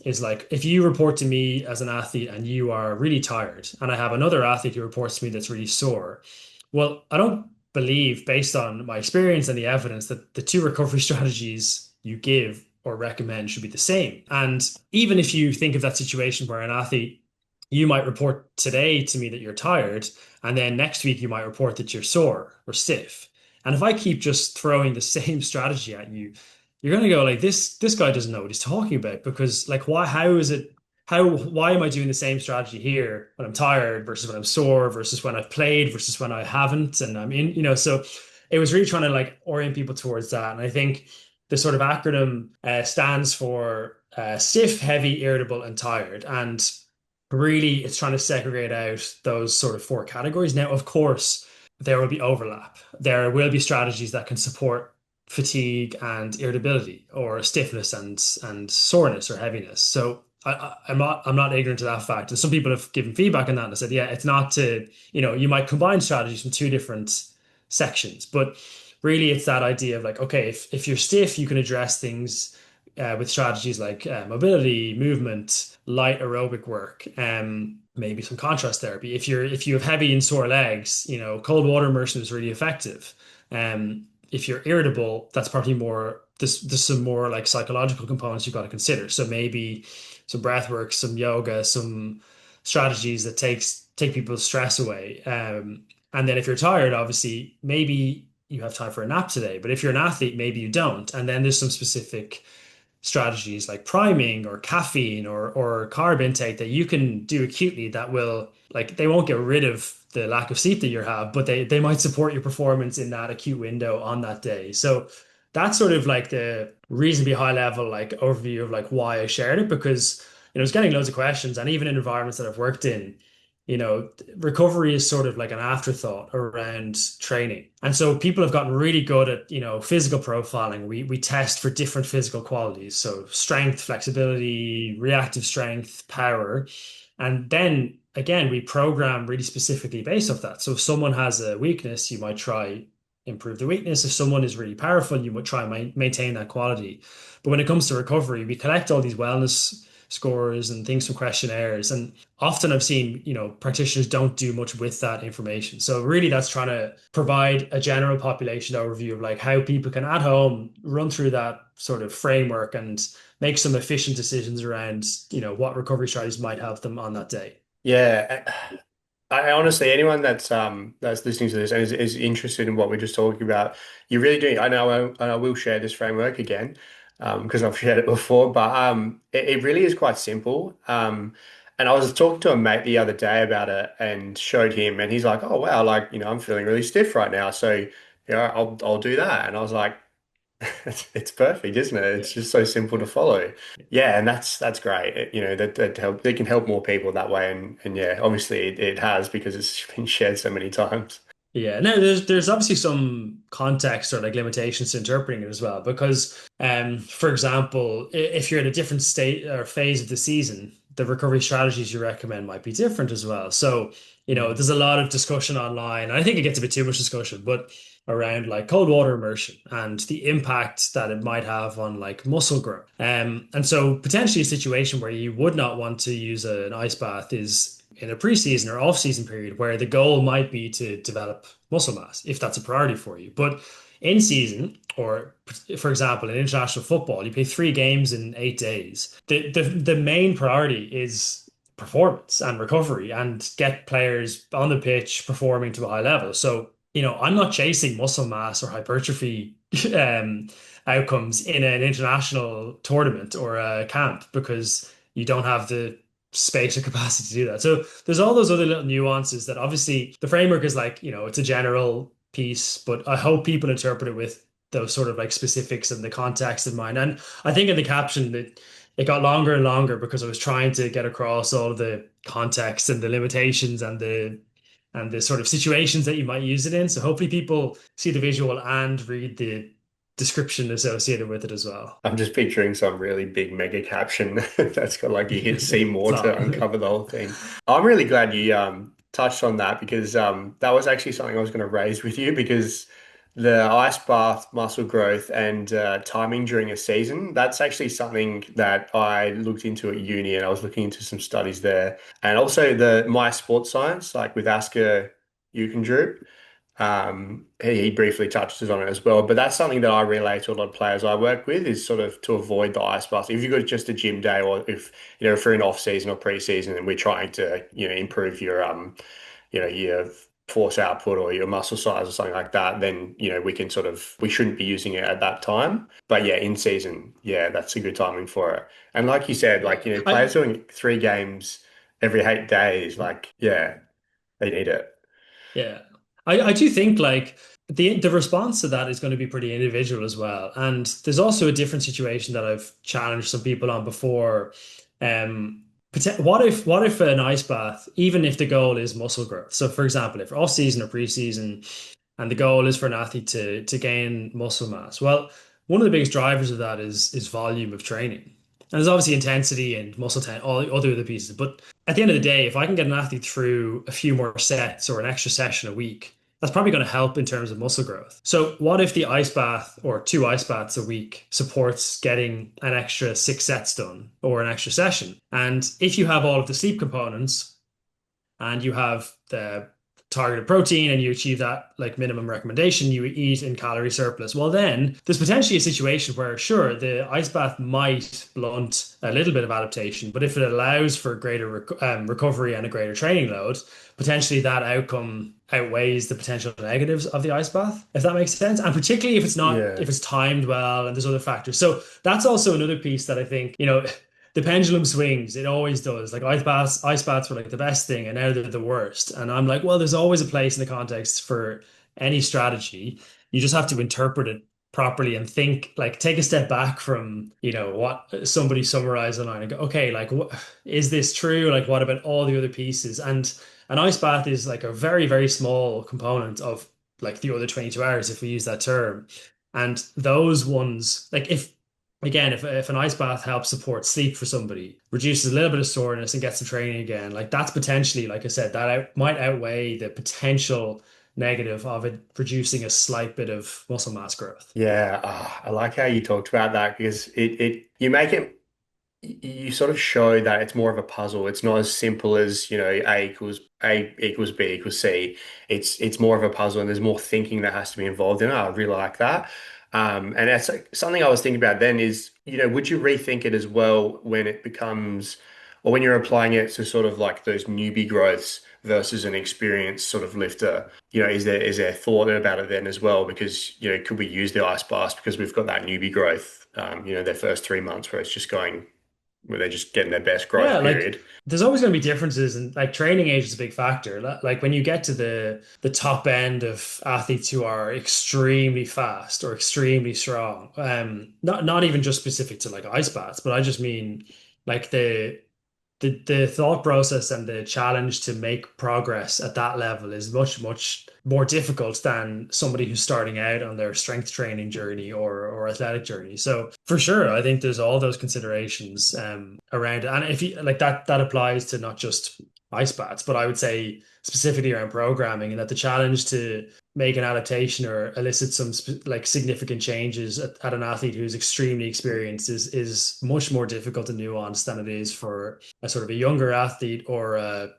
is like if you report to me as an athlete and you are really tired, and I have another athlete who reports to me that's really sore. Well, I don't believe, based on my experience and the evidence, that the two recovery strategies you give or recommend should be the same. And even if you think of that situation where an athlete, you might report today to me that you're tired, and then next week you might report that you're sore or stiff. And if I keep just throwing the same strategy at you, you're gonna go like this guy doesn't know what he's talking about because like why how is it why am I doing the same strategy here when I'm tired versus when I'm sore versus when I've played versus when I haven't and I'm in, so it was really trying to like orient people towards that. And I think the sort of acronym stands for stiff, heavy, irritable, and tired. And really it's trying to segregate out those sort of four categories. Now, of course, there will be overlap. There will be strategies that can support fatigue and irritability or stiffness and soreness or heaviness. So I'm not ignorant to that fact. And some people have given feedback on that and said, yeah, it's not to, you might combine strategies from two different sections, but really it's that idea of like, okay, if you're stiff, you can address things with strategies like mobility, movement, light aerobic work, maybe some contrast therapy. If you have heavy and sore legs, cold water immersion is really effective. If you're irritable, that's probably more. There's some more like psychological components you've got to consider. So maybe some breath work, some yoga, some strategies that take people's stress away. And then if you're tired, obviously, maybe you have time for a nap today. But if you're an athlete, maybe you don't. And then there's some specific strategies like priming or caffeine or carb intake that you can do acutely that will like they won't get rid of the lack of sleep that you have, but they might support your performance in that acute window on that day. So that's sort of like the reasonably high level like overview of like why I shared it because I was getting loads of questions and even in environments that I've worked in, recovery is sort of like an afterthought around training. And so people have gotten really good at, physical profiling. We test for different physical qualities. So strength, flexibility, reactive strength, power. And then again, we program really specifically based off that. So if someone has a weakness, you might try improve the weakness. If someone is really powerful, you would try and maintain that quality. But when it comes to recovery, we collect all these wellness scores and things from questionnaires. And often I've seen, practitioners don't do much with that information. So really that's trying to provide a general population overview of like how people can at home run through that sort of framework and make some efficient decisions around, what recovery strategies might help them on that day. Yeah, I honestly, anyone that's listening to this and is interested in what we're just talking about, you really do. I know, and I will share this framework again, because I've shared it before. But it really is quite simple. And I was talking to a mate the other day about it and showed him, and he's like, "Oh wow, like I'm feeling really stiff right now, so yeah, I'll do that." And I was like, it's perfect, isn't it? Yeah. It's just so simple to follow. Yeah, and that's great. That can help more people that way, and yeah, obviously it has because it's been shared so many times. Yeah, no, there's obviously some context or like limitations to interpreting it as well. Because, for example, if you're at a different state or phase of the season, the recovery strategies you recommend might be different as well. So, Mm. there's a lot of discussion online. And I think it gets a bit too much discussion, but around like cold water immersion and the impact that it might have on like muscle growth. And so potentially a situation where you would not want to use an ice bath is in a preseason or off-season period where the goal might be to develop muscle mass if that's a priority for you. But in season, or for example, in international football, you play 3 games in 8 days. The main priority is performance and recovery and get players on the pitch performing to a high level. So, I'm not chasing muscle mass or hypertrophy um, outcomes in an international tournament or a camp because you don't have the space or capacity to do that. So there's all those other little nuances that obviously the framework is like, it's a general piece, but I hope people interpret it with those sort of like specifics and the context in mind. And I think in the caption that it got longer and longer because I was trying to get across all of the context and the limitations and the sort of situations that you might use it in. So hopefully people see the visual and read the description associated with it as well. I'm just picturing some really big mega caption that's got like you hit see more to So, uncover the whole thing. I'm really glad you touched on that because that was actually something I was going to raise with you because the ice bath muscle growth and timing during a season, that's actually something that I looked into at uni and I was looking into some studies there. And also the my sports science, like with Asker Ukendrup. He briefly touches on it as well, but that's something that I relate to a lot of players I work with is sort of to avoid the ice bath. If you've got just a gym day, or if if you're in off season or pre season, and we're trying to improve your your force output or your muscle size or something like that, then we shouldn't be using it at that time. But yeah, in season, yeah, that's a good timing for it. And like you said, Yeah. players doing 3 games every 8 days, like yeah, they need it. Yeah. I do think like the response to that is going to be pretty individual as well. And there's also a different situation that I've challenged some people on before. Um, what if an ice bath, even if the goal is muscle growth? So for example, if off season or preseason and the goal is for an athlete to gain muscle mass, well, one of the biggest drivers of that is volume of training. And there's obviously intensity and muscle ten, all the other pieces, but at the end of the day, if I can get an athlete through a few more sets or an extra session a week, that's probably going to help in terms of muscle growth. So, what if the ice bath or 2 ice baths a week supports getting an extra 6 sets done or an extra session? And if you have all of the sleep components and you have the targeted protein and you achieve that like minimum recommendation, you eat in calorie surplus. Well, then there's potentially a situation where, sure, the ice bath might blunt a little bit of adaptation, but if it allows for greater recovery and a greater training load, potentially that outcome outweighs the potential negatives of the ice bath, if that makes sense. And particularly if it's not, Yeah. if it's timed well and there's other factors. So that's also another piece that I think, the pendulum swings. It always does. Like ice baths were like the best thing, and now they're the worst. And I'm like, well, there's always a place in the context for any strategy. You just have to interpret it properly and think, like, take a step back from, what somebody summarized online and go, okay, like, is this true? Like, what about all the other pieces? And an ice bath is like a very, very small component of like the other 22 hours, if we use that term. And those ones, like, if an ice bath helps support sleep for somebody, reduces a little bit of soreness and gets them training again, like that's potentially, like I said, that might outweigh the potential negative of it producing a slight bit of muscle mass growth. Yeah, I like how you talked about that because you make it you sort of show that it's more of a puzzle. It's not as simple as, A equals B equals C. It's more of a puzzle and there's more thinking that has to be involved in it. I really like that. And that's like, something I was thinking about then is, would you rethink it as well when it becomes, or when you're applying it to sort of like those newbie growths versus an experienced sort of lifter? Is there thought about it then as well? Because, could we use the ice blast because we've got that newbie growth, their first 3 months where it's just going where they're just getting their best Yeah, growth like period. there's always going to be differences, and like training age is a big factor. Like when you get to the top end of athletes who are extremely fast or extremely strong, not even just specific to like ice baths, but I just mean like the thought process and the challenge to make progress at that level is much, much more difficult than somebody who's starting out on their strength training journey or athletic journey. So for sure, I think there's all those considerations around it. And if you like that applies to not just ice baths, but I would say specifically around programming and that the challenge to make an adaptation or elicit some like significant changes at an athlete who's extremely experienced is much more difficult and nuanced than it is for a sort of a younger athlete or a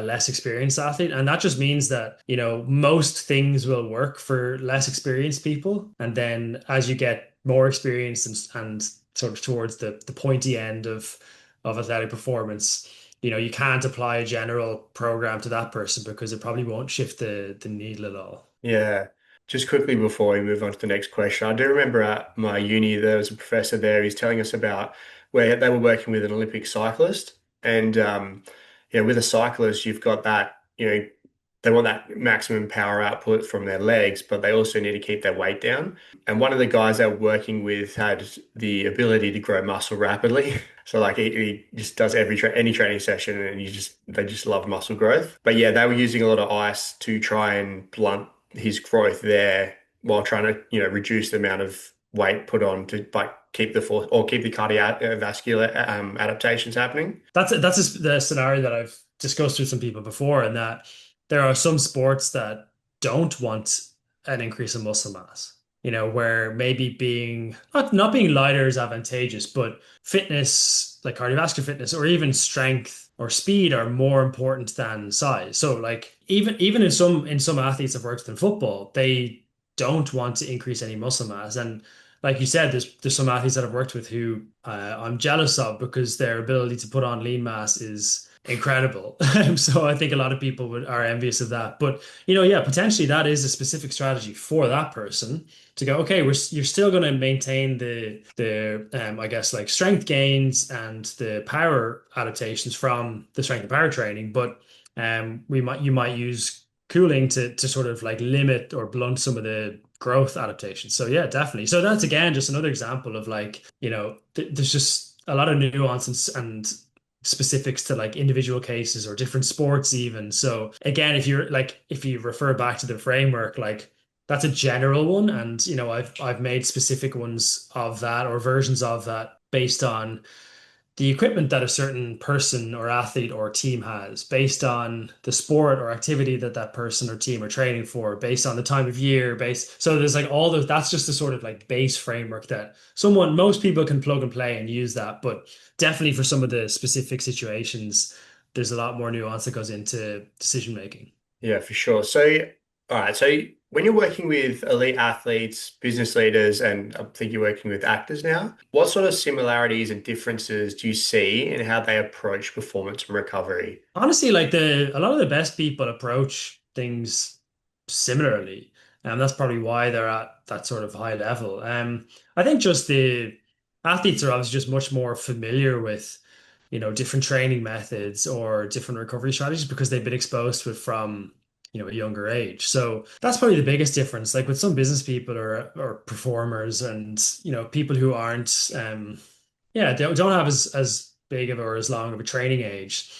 less experienced athlete. And that just means that, most things will work for less experienced people. And then as you get more experience and sort of towards the pointy end of athletic performance, you can't apply a general program to that person because it probably won't shift the needle at all. Yeah. Just quickly before we move on to the next question, I do remember at my uni there was a professor there. He's telling us about where they were working with an Olympic cyclist, and with a cyclist, you've got that they want that maximum power output from their legs, but they also need to keep their weight down. And one of the guys they were working with had the ability to grow muscle rapidly. So like he just does any training session and they just love muscle growth. But yeah, they were using a lot of ice to try and blunt his growth there while trying to, reduce the amount of weight put on to like keep the force or keep the cardiovascular adaptations happening. That's the scenario that I've discussed with some people before, and that there are some sports that don't want an increase in muscle mass. Where maybe being not being lighter is advantageous, but fitness, like cardiovascular fitness, or even strength or speed, are more important than size. So, like even in some athletes I've worked in football, they don't want to increase any muscle mass, and like you said, there's some athletes that I've worked with who I'm jealous of because their ability to put on lean mass is incredible. So I think a lot of people are envious of that. But yeah, potentially that is a specific strategy for that person to go, okay, you're still going to maintain the I guess like strength gains and the power adaptations from the strength and power training, but you might use cooling to sort of like limit or blunt some of the growth adaptations. So yeah, definitely. So that's again just another example of like, there's just a lot of nuance and specifics to like individual cases or different sports even. So again, if you refer back to the framework, like that's a general one, and I've made specific ones of that or versions of that based on the equipment that a certain person or athlete or team has, based on the sport or activity that that person or team are training for, based on the time of year, so there's like all those, that's just the sort of like base framework that most people can plug and play and use that, but definitely for some of the specific situations, there's a lot more nuance that goes into decision making. Yeah, for sure. So, all right. So, when you're working with elite athletes, business leaders, and I think you're working with actors now, what sort of similarities and differences do you see in how they approach performance and recovery? Honestly, like a lot of the best people approach things similarly, and that's probably why they're at that sort of high level. I think just the athletes are obviously just much more familiar with, different training methods or different recovery strategies because they've been exposed to it from, a younger age. So that's probably the biggest difference. Like with some business people or performers and, people who aren't, yeah, don't have as big of or as long of a training age.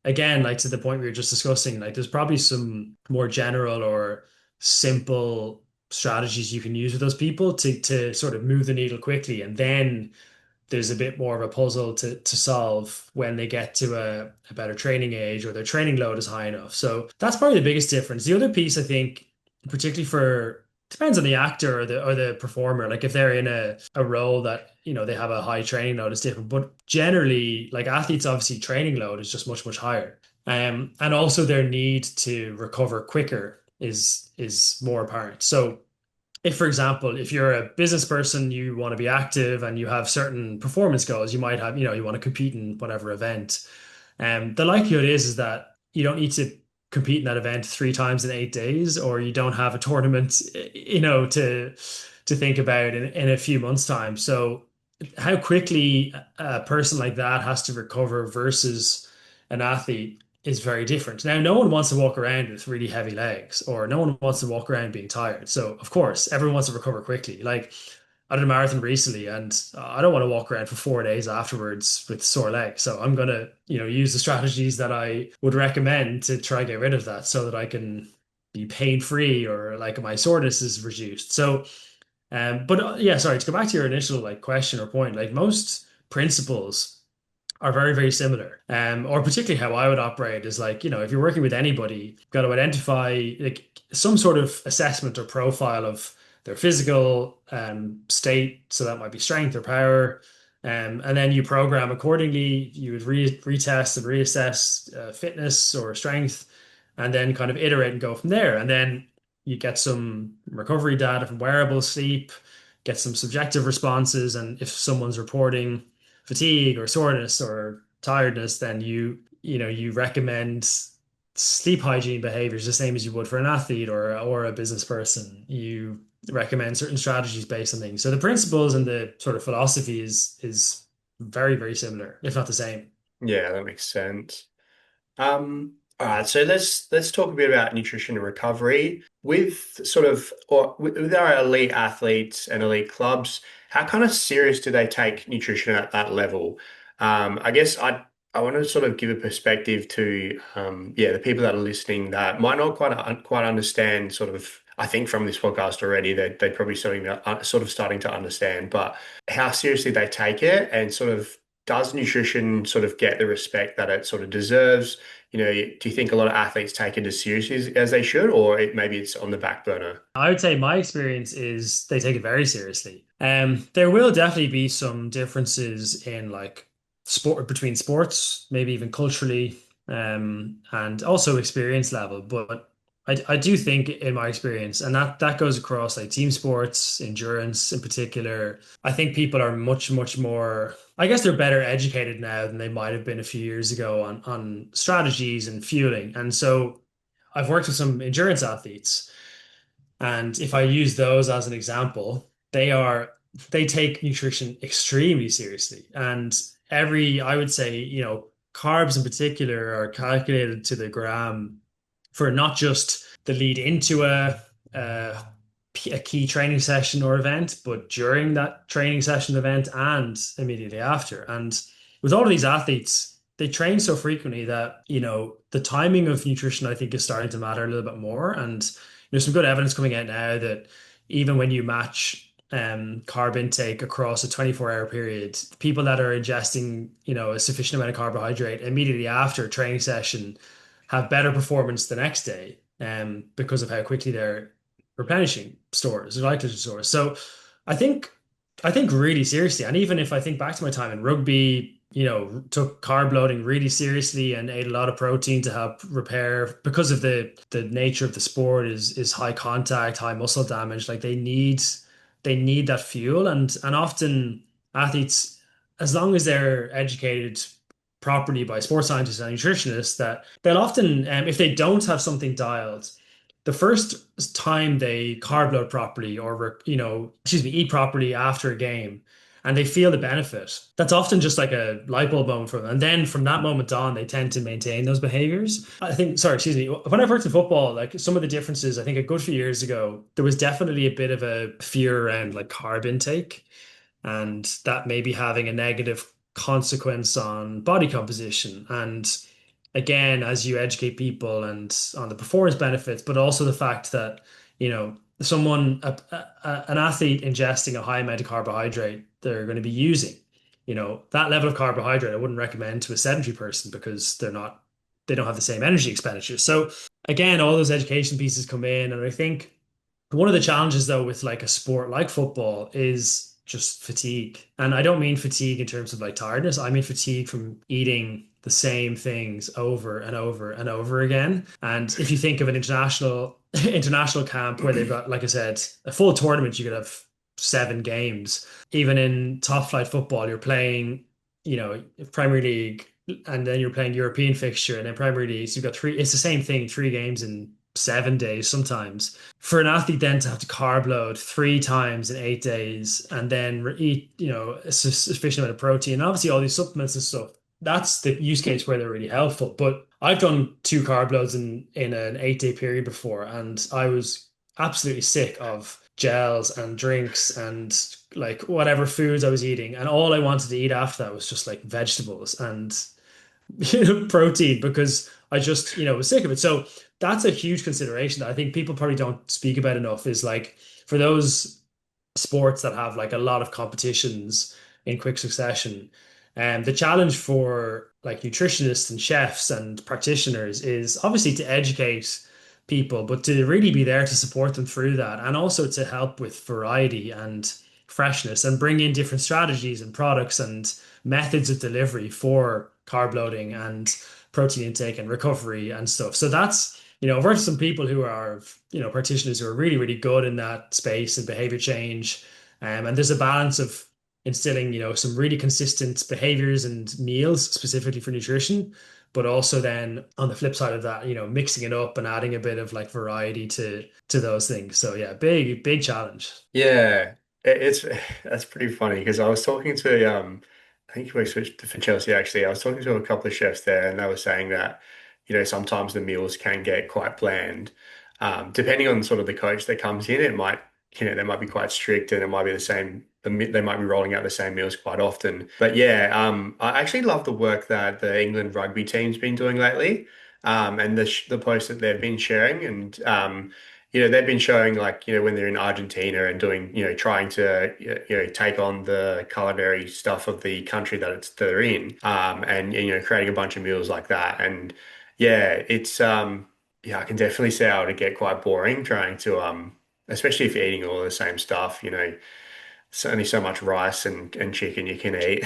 Again, like to the point we were just discussing, like there's probably some more general or simple strategies you can use with those people to sort of move the needle quickly, and then there's a bit more of a puzzle to solve when they get to a better training age or their training load is high enough. So that's probably the biggest difference. The other piece, I think, particularly for depends on the actor or the performer. Like if they're in a role that, they have a high training load, it's different. But generally, like athletes, obviously training load is just much, much higher. And also their need to recover quicker is more apparent. So if, for example, if you're a business person, you want to be active and you have certain performance goals, you might have, you want to compete in whatever event. The likelihood is that you don't need to compete in that event 3 times in 8 days, or you don't have a tournament, to think about in a few months' time. So how quickly a person like that has to recover versus an athlete is very different. Now, no one wants to walk around with really heavy legs, or no one wants to walk around being tired. So, of course, everyone wants to recover quickly. Like, I did a marathon recently, and I don't want to walk around for 4 days afterwards with sore legs. So, I'm gonna, use the strategies that I would recommend to try get rid of that, so that I can be pain free or like my soreness is reduced. So, but yeah, sorry, to go back to your initial like question or point, like most principles are very, very similar. Or particularly how I would operate is like, if you're working with anybody, you've got to identify like some sort of assessment or profile of their physical state. So that might be strength or power. And then you program accordingly. You would retest and reassess fitness or strength, and then kind of iterate and go from there. And then you get some recovery data from wearable sleep, get some subjective responses, and if someone's reporting fatigue or soreness or tiredness, then you recommend sleep hygiene behaviors the same as you would for an athlete or a business person. You recommend certain strategies based on things. So the principles and the sort of philosophy is very, very similar, if not the same. Yeah, that makes sense. All right, so let's talk a bit about nutrition and recovery. With sort of or with our elite athletes and elite clubs, how kind of serious do they take nutrition at that level? I guess I want to sort of give a perspective to yeah, the people that are listening that might not quite understand sort of. I think from this podcast already that they probably sort of starting to understand, but how seriously they take it and sort of does nutrition sort of get the respect that it sort of deserves? Do you think a lot of athletes take it as seriously as they should, or maybe it's on the back burner? I would say my experience is they take it very seriously. There will definitely be some differences in like sport between sports, maybe even culturally, and also experience level. But I do think in my experience, and that goes across like team sports, endurance in particular. I think people are much more, I guess they're better educated now than they might have been a few years ago on strategies and fueling. And so I've worked with some endurance athletes, and if I use those as an example, they take nutrition extremely seriously. And I would say, carbs in particular are calculated to the gram for not just the lead into a, a key training session or event, but during that training session event and immediately after. And with all of these athletes, they train so frequently that, the timing of nutrition, I think, is starting to matter a little bit more. And there's some good evidence coming out now that even when you match carb intake across a 24-hour period, people that are ingesting, a sufficient amount of carbohydrate immediately after a training session have better performance the next day, because of how quickly they're replenishing stores, glycogen stores. So I think I think really seriously, and even if I think back to my time in rugby, took carb loading really seriously and ate a lot of protein to help repair because of the nature of the sport is high contact, high muscle damage. Like they need that fuel, and often athletes, as long as they're educated properly by sports scientists and nutritionists, that they'll often, if they don't have something dialed, the first time they carb load properly or excuse me, eat properly after a game, and they feel the benefit, that's often just like a light bulb moment for them. And then from that moment on, they tend to maintain those behaviors. I think, sorry, excuse me, when I worked in football, like some of the differences, I think a good few years ago, there was definitely a bit of a fear around like carb intake and that may be having a negative consequence on body composition. And again, as you educate people and on the performance benefits, but also the fact that, an athlete ingesting a high amount of carbohydrate they're going to be using, that level of carbohydrate I wouldn't recommend to a sedentary person because they don't have the same energy expenditure. So again, all those education pieces come in, and I think one of the challenges, though, with like a sport like football is just fatigue. And I don't mean fatigue in terms of like tiredness. I mean fatigue from eating the same things over and over and over again. And if you think of an international camp where they've got, like I said, a full tournament, you could have 7 games. Even in top flight football, you're playing, Premier League, and then you're playing European fixture, and then Premier League. So you've got three. It's the same thing, 3 games in 7 days sometimes. For an athlete then to have to carb load 3 times in 8 days and then eat, a sufficient amount of protein, and obviously all these supplements and stuff, that's the use case where they're really helpful. But I've done 2 carb loads in an 8-day period before, and I was absolutely sick of gels and drinks and like whatever foods I was eating. And all I wanted to eat after that was just like vegetables and protein because I just, was sick of it. So that's a huge consideration that I think people probably don't speak about enough is like for those sports that have like a lot of competitions in quick succession. And the challenge for like nutritionists and chefs and practitioners is obviously to educate people, but to really be there to support them through that and also to help with variety and freshness and bring in different strategies and products and methods of delivery for carb loading and protein intake and recovery and stuff. So that's, versus some people who are, practitioners who are really, really good in that space and behavior change. And there's a balance of instilling, some really consistent behaviors and meals specifically for nutrition, but also then on the flip side of that, mixing it up and adding a bit of like variety to those things. So yeah, big, big challenge. Yeah, it's that's pretty funny because I was talking to I think he works for Chelsea actually. I was talking to a couple of chefs there, and they were saying that sometimes the meals can get quite bland. Depending on sort of the coach that comes in, it might they might be quite strict, and it might be the same. They might be rolling out the same meals quite often. But yeah, I actually love the work that the England rugby team's been doing lately, and the posts that they've been sharing, and they've been showing like, when they're in Argentina and doing, trying to, take on the culinary stuff of the country that they're in, and, creating a bunch of meals like that. And yeah, yeah, I can definitely see how it'd get quite boring trying to, especially if you're eating all the same stuff, it's only so much rice and chicken you can eat.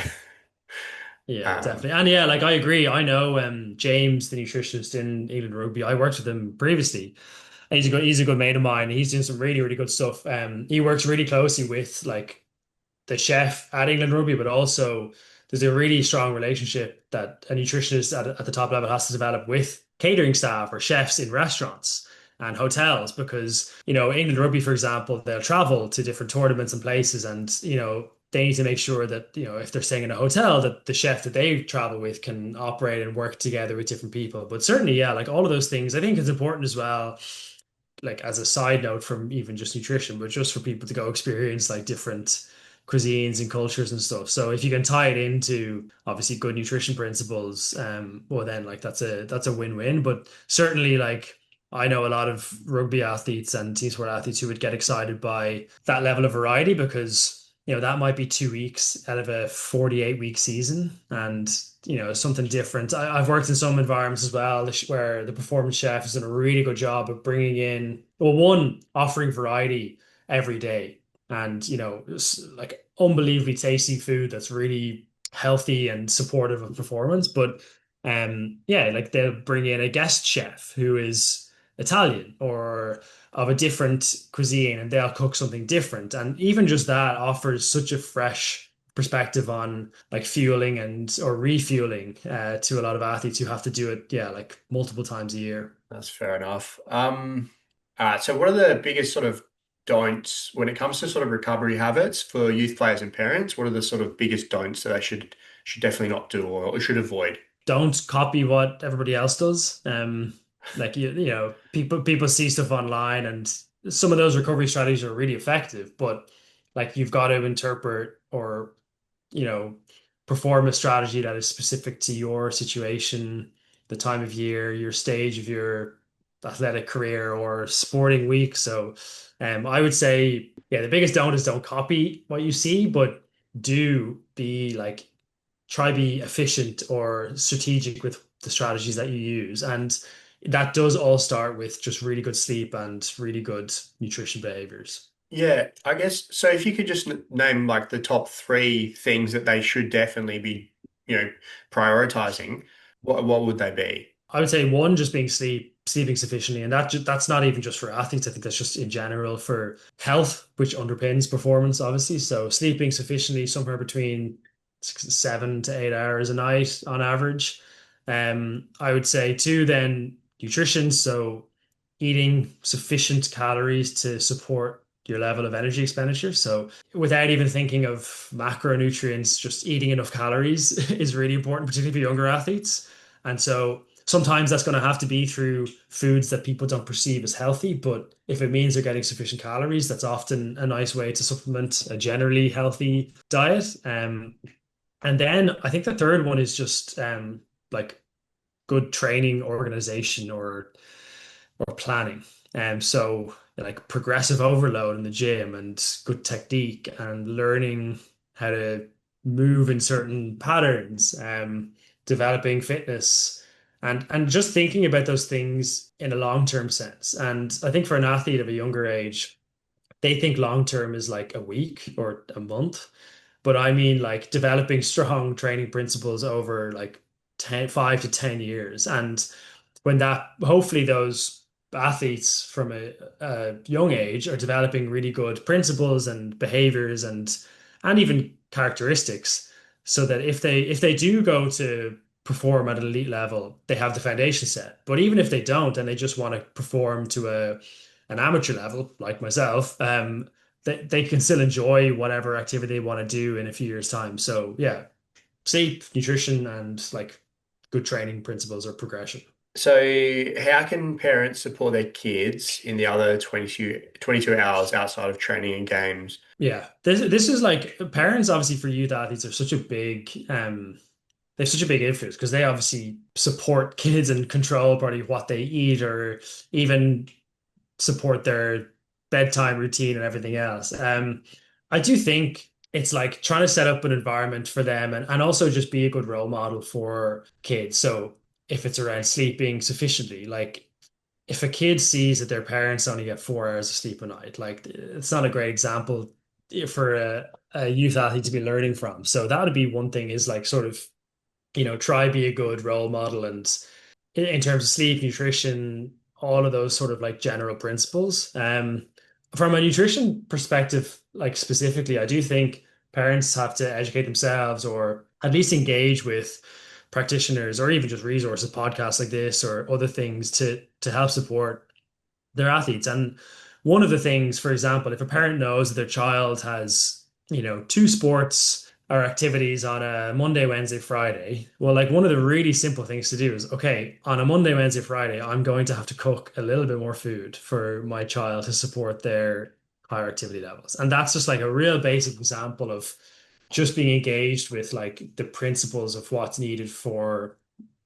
Yeah, Um, definitely. And yeah, like I agree. I know James, the nutritionist in England Rugby, I worked with him previously. He's a good mate of mine. He's doing some really, really good stuff. He works really closely with like the chef at England Rugby, but also there's a really strong relationship that a nutritionist at the top level has to develop with catering staff or chefs in restaurants and hotels because, England Rugby, for example, they'll travel to different tournaments and places and, they need to make sure that, if they're staying in a hotel, that the chef that they travel with can operate and work together with different people. But certainly, yeah, like all of those things, I think it's important as well like as a side note from even just nutrition, but just for people to go experience like different cuisines and cultures and stuff. So if you can tie it into obviously good nutrition principles, well then like that's a win-win. But certainly like I know a lot of rugby athletes and team sport athletes who would get excited by that level of variety because that might be 2 weeks out of a 48 week season and something different. I've worked in some environments as well where the performance chef has done a really good job of bringing in, well, one, offering variety every day and, like unbelievably tasty food that's really healthy and supportive of performance. But yeah, like they'll bring in a guest chef who is Italian or of a different cuisine and they'll cook something different. And even just that offers such a fresh perspective on like fueling and or refueling to a lot of athletes who have to do it, yeah, like multiple times a year. That's fair enough. All right. So what are the biggest sort of don'ts when it comes to sort of recovery habits for youth players and parents? What are the sort of biggest don'ts that they should definitely not do or should avoid? Don't copy what everybody else does. Like people see stuff online and some of those recovery strategies are really effective, but like you've got to interpret or you know, perform a strategy that is specific to your situation, the time of year, your stage of your athletic career or sporting week. So, I would say, yeah, the biggest don't is don't copy what you see, but do be like, try be efficient or strategic with the strategies that you use. And that does all start with just really good sleep and really good nutrition behaviors. Yeah, I guess so. If you could just name like the top three things that they should definitely be, prioritizing, what would they be? I would say one, just being sleeping sufficiently, and that's not even just for athletes. I think that's just in general for health, which underpins performance, obviously. So sleeping sufficiently, somewhere between 7 to 8 hours a night on average. I would say two, then nutrition. So eating sufficient calories to support your level of energy expenditure. So without even thinking of macronutrients, just eating enough calories is really important, particularly for younger athletes. And so sometimes that's going to have to be through foods that people don't perceive as healthy. But if it means they're getting sufficient calories, that's often a nice way to supplement a generally healthy diet. And then I think the third one is just like good training organization or planning. So like progressive overload in the gym and good technique and learning how to move in certain patterns, developing fitness and just thinking about those things in a long-term sense. And I think for an athlete of a younger age, they think long-term is like a week or a month. But I mean like developing strong training principles over like 5 to 10 years. And when that hopefully those athletes from a young age are developing really good principles and behaviors and even characteristics so that if they do go to perform at an elite level they have the foundation set, but even if they don't and they just want to perform to an amateur level like myself, they can still enjoy whatever activity they want to do in a few years time. So yeah, sleep, nutrition, and like good training principles or progression. So how can parents support their kids in the other 22 hours outside of training and games? Yeah, this is like parents obviously for youth athletes are such a big they have such a big influence because they obviously support kids and control probably what they eat or even support their bedtime routine and everything else. I do think it's like trying to set up an environment for them and also just be a good role model for kids. So if it's around sleeping sufficiently, like if a kid sees that their parents only get 4 hours of sleep a night, like it's not a great example for a youth athlete to be learning from. So that would be one thing is like sort of, try be a good role model and in terms of sleep, nutrition, all of those sort of like general principles. From a nutrition perspective, like specifically, I do think parents have to educate themselves or at least engage with practitioners or even just resources, podcasts like this or other things to help support their athletes. And one of the things, for example, if a parent knows that their child has, two sports or activities on a Monday, Wednesday, Friday, well, like one of the really simple things to do is, okay, on a Monday, Wednesday, Friday, I'm going to have to cook a little bit more food for my child to support their higher activity levels. And that's just like a real basic example of just being engaged with like the principles of what's needed for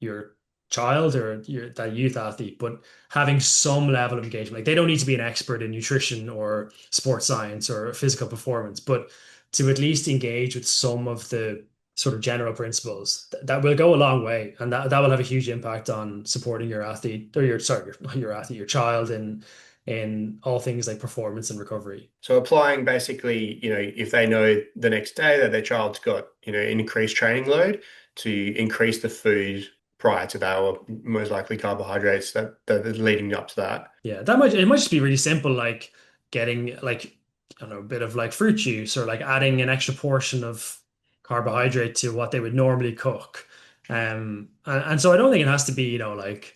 your child or that youth athlete, but having some level of engagement. Like they don't need to be an expert in nutrition or sports science or physical performance, but to at least engage with some of the sort of general principles that will go a long way, and that will have a huge impact on supporting your athlete or your sorry your athlete, your child in all things like performance and recovery. So applying basically, if they know the next day that their child's got, increased training load, to increase the food prior to that, or most likely carbohydrates that are leading up to that. Yeah, it might just be really simple, like getting like I don't know, a bit of like fruit juice or like adding an extra portion of carbohydrate to what they would normally cook. And so I don't think it has to be, like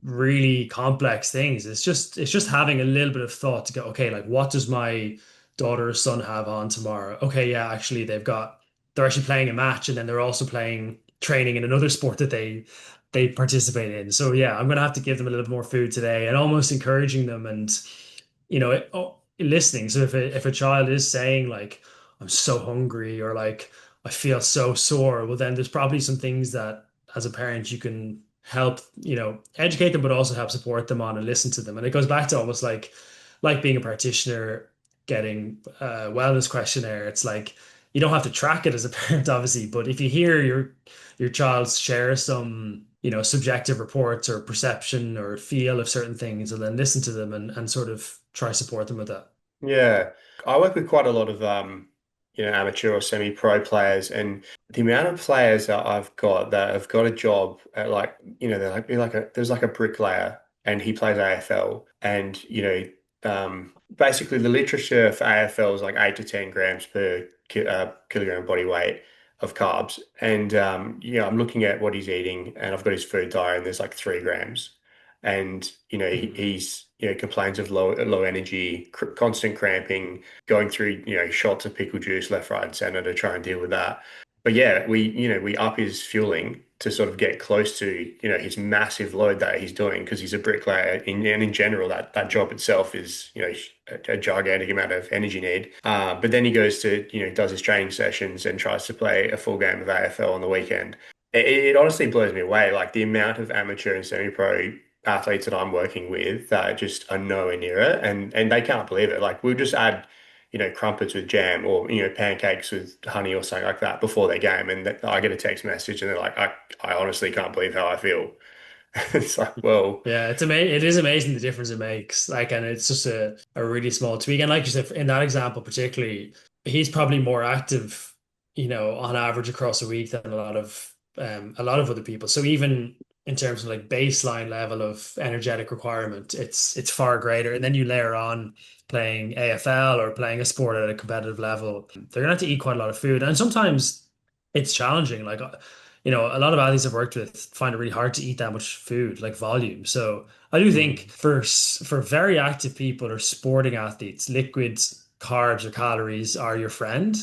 really complex things. It's just having a little bit of thought to go, okay, like what does my daughter or son have on tomorrow? Okay, yeah, actually they're actually playing a match and then they're also playing training in another sport that they participate in. So yeah, I'm gonna have to give them a little bit more food today and almost encouraging them and listening. So if a child is saying like I'm so hungry or like I feel so sore, well then there's probably some things that as a parent you can help, educate them, but also help support them on and listen to them. And it goes back to almost like being a practitioner, getting a wellness questionnaire. It's like you don't have to track it as a parent, obviously, but if you hear your child share some, subjective reports or perception or feel of certain things, and then listen to them and sort of try support them with that. Yeah, I work with quite a lot of amateur or semi-pro players, and the amount of players that I've got that have got a job at like, they're like, there's like a bricklayer and he plays AFL, and basically the literature for AFL is like 8 to 10 grams per kilogram body weight of carbs, and I'm looking at what he's eating, and I've got his food diary, and there's like 3 grams. And Mhm. he's complains of low energy, constant cramping, going through shots of pickle juice left, right, and center to try and deal with that. But yeah, we up his fueling to sort of get close to his massive load that he's doing, because he's a bricklayer, and in general that job itself is a gigantic amount of energy need. But then he goes to does his training sessions and tries to play a full game of AFL on the weekend. It honestly blows me away, like the amount of amateur and semi-pro athletes that I'm working with that just are nowhere near it, and they can't believe it. Like we'll just add, crumpets with jam, or pancakes with honey or something like that before their game, and I get a text message, and they're like, I honestly can't believe how I feel. It's like, well, Yeah, it is amazing the difference it makes. Like, and it's just a really small tweak. And like you said, in that example particularly, he's probably more active, on average across a week than a lot of other people. So even in terms of like baseline level of energetic requirement, it's far greater. And then you layer on playing AFL or playing a sport at a competitive level, they're gonna have to eat quite a lot of food. And sometimes it's challenging. Like a lot of athletes I've worked with find it really hard to eat that much food, like volume. So I do think mm, for very active people or sporting athletes, liquid carbs or calories are your friend.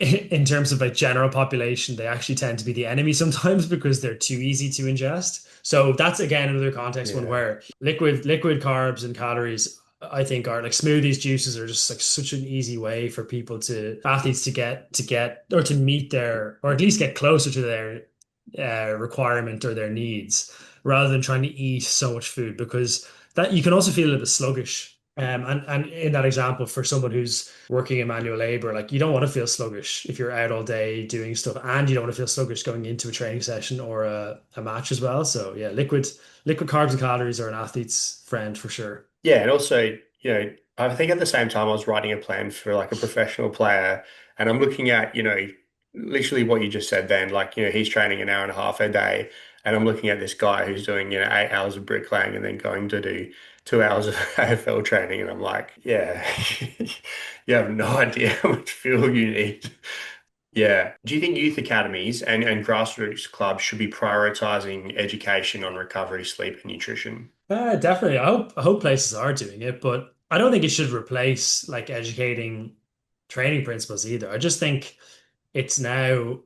In terms of like general population, they actually tend to be the enemy sometimes because they're too easy to ingest. So that's again another context one yeah. where liquid carbs and calories I think are like smoothies, juices are just like such an easy way for people to athletes to get or to meet their or at least get closer to their requirement or their needs rather than trying to eat so much food because that you can also feel a little bit sluggish. And in that example, for someone who's working in manual labor, like you don't want to feel sluggish if you're out all day doing stuff, and you don't want to feel sluggish going into a training session or a match as well. So yeah, liquid carbs and calories are an athlete's friend for sure. Yeah, and also, I think at the same time I was writing a plan for like a professional player, and I'm looking at, literally what you just said then. Like, he's training an hour and a half a day, and I'm looking at this guy who's doing, 8 hours of bricklaying and then going to do 2 hours of AFL training, and I'm like, yeah, you have no idea how much fuel you need. Yeah. Do you think youth academies and grassroots clubs should be prioritizing education on recovery, sleep, and nutrition? Definitely. I hope places are doing it, but I don't think it should replace like educating training principles either. I just think it's now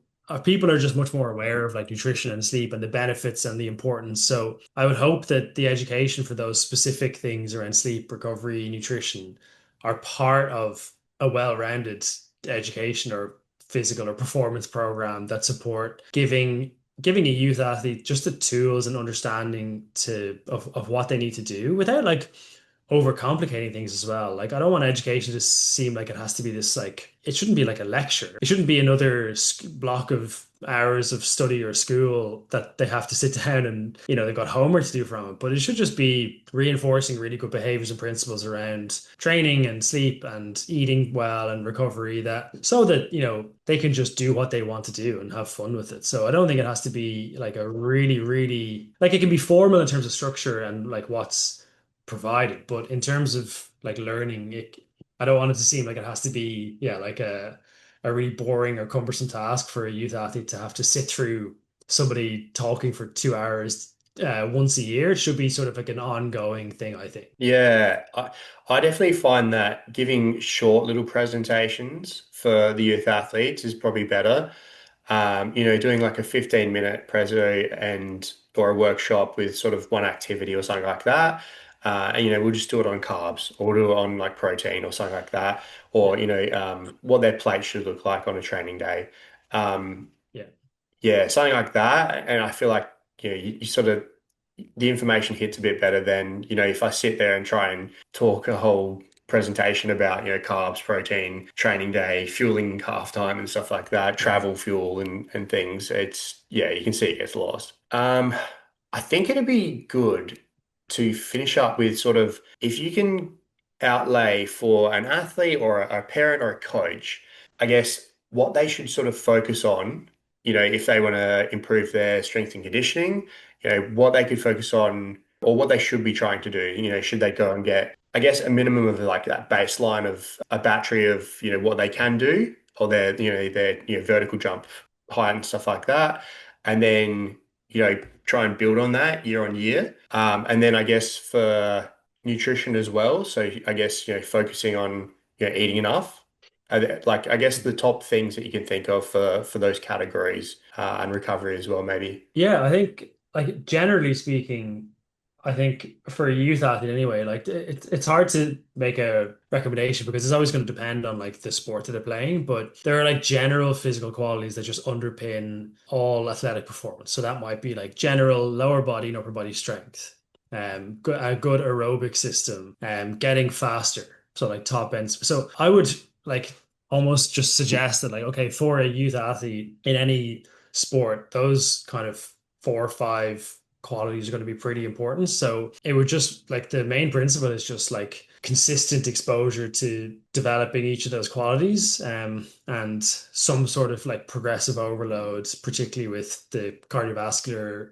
people are just much more aware of like nutrition and sleep and the benefits and the importance. So I would hope that the education for those specific things around sleep, recovery, nutrition are part of a well-rounded education or physical or performance program that support giving a youth athlete just the tools and understanding of what they need to do without like overcomplicating things as well. Like, I don't want education to seem like it has to be this, like, it shouldn't be like a lecture. It shouldn't be another block of hours of study or school that they have to sit down and, they've got homework to do from it. But it should just be reinforcing really good behaviors and principles around training and sleep and eating well and recovery so that, they can just do what they want to do and have fun with it. So I don't think it has to be like a really, really, like, it can be formal in terms of structure and like what's provided. But in terms of like learning, I don't want it to seem like it has to be, yeah, like a really boring or cumbersome task for a youth athlete to have to sit through somebody talking for 2 hours once a year. It should be sort of like an ongoing thing, I think. Yeah, I definitely find that giving short little presentations for the youth athletes is probably better. Doing like a 15-minute preso and or a workshop with sort of one activity or something like that. And we'll just do it on carbs or we'll do it on like protein or something like that, Yeah, or what their plate should look like on a training day. Um, yeah, yeah, something like that. And I feel like, you sort of the information hits a bit better than, if I sit there and try and talk a whole presentation about, carbs, protein, training day, fueling halftime and stuff like that, yeah. travel fuel and things. It's, yeah, you can see it gets lost. I think it'd be good to finish up with sort of if you can outlay for an athlete or a parent or a coach, I guess what they should sort of focus on, if they want to improve their strength and conditioning, what they could focus on or what they should be trying to do. Should they go and get, I guess, a minimum of like that baseline of a battery of, what they can do or their vertical jump height and stuff like that. And then, try and build on that year on year. And then I guess for nutrition as well. So I guess, focusing on, eating enough. Like, I guess the top things that you can think of for those categories and recovery as well, maybe. Yeah, I think like generally speaking, I think for a youth athlete anyway, like it's hard to make a recommendation because it's always going to depend on like the sport that they're playing. But there are like general physical qualities that just underpin all athletic performance. So that might be like general lower body and upper body strength, a good aerobic system, getting faster. So like top end. So I would like almost just suggest that like okay, for a youth athlete in any sport, those kind of 4 or 5 qualities are going to be pretty important. So it would just like the main principle is just like consistent exposure to developing each of those qualities, and some sort of like progressive overload, particularly with the cardiovascular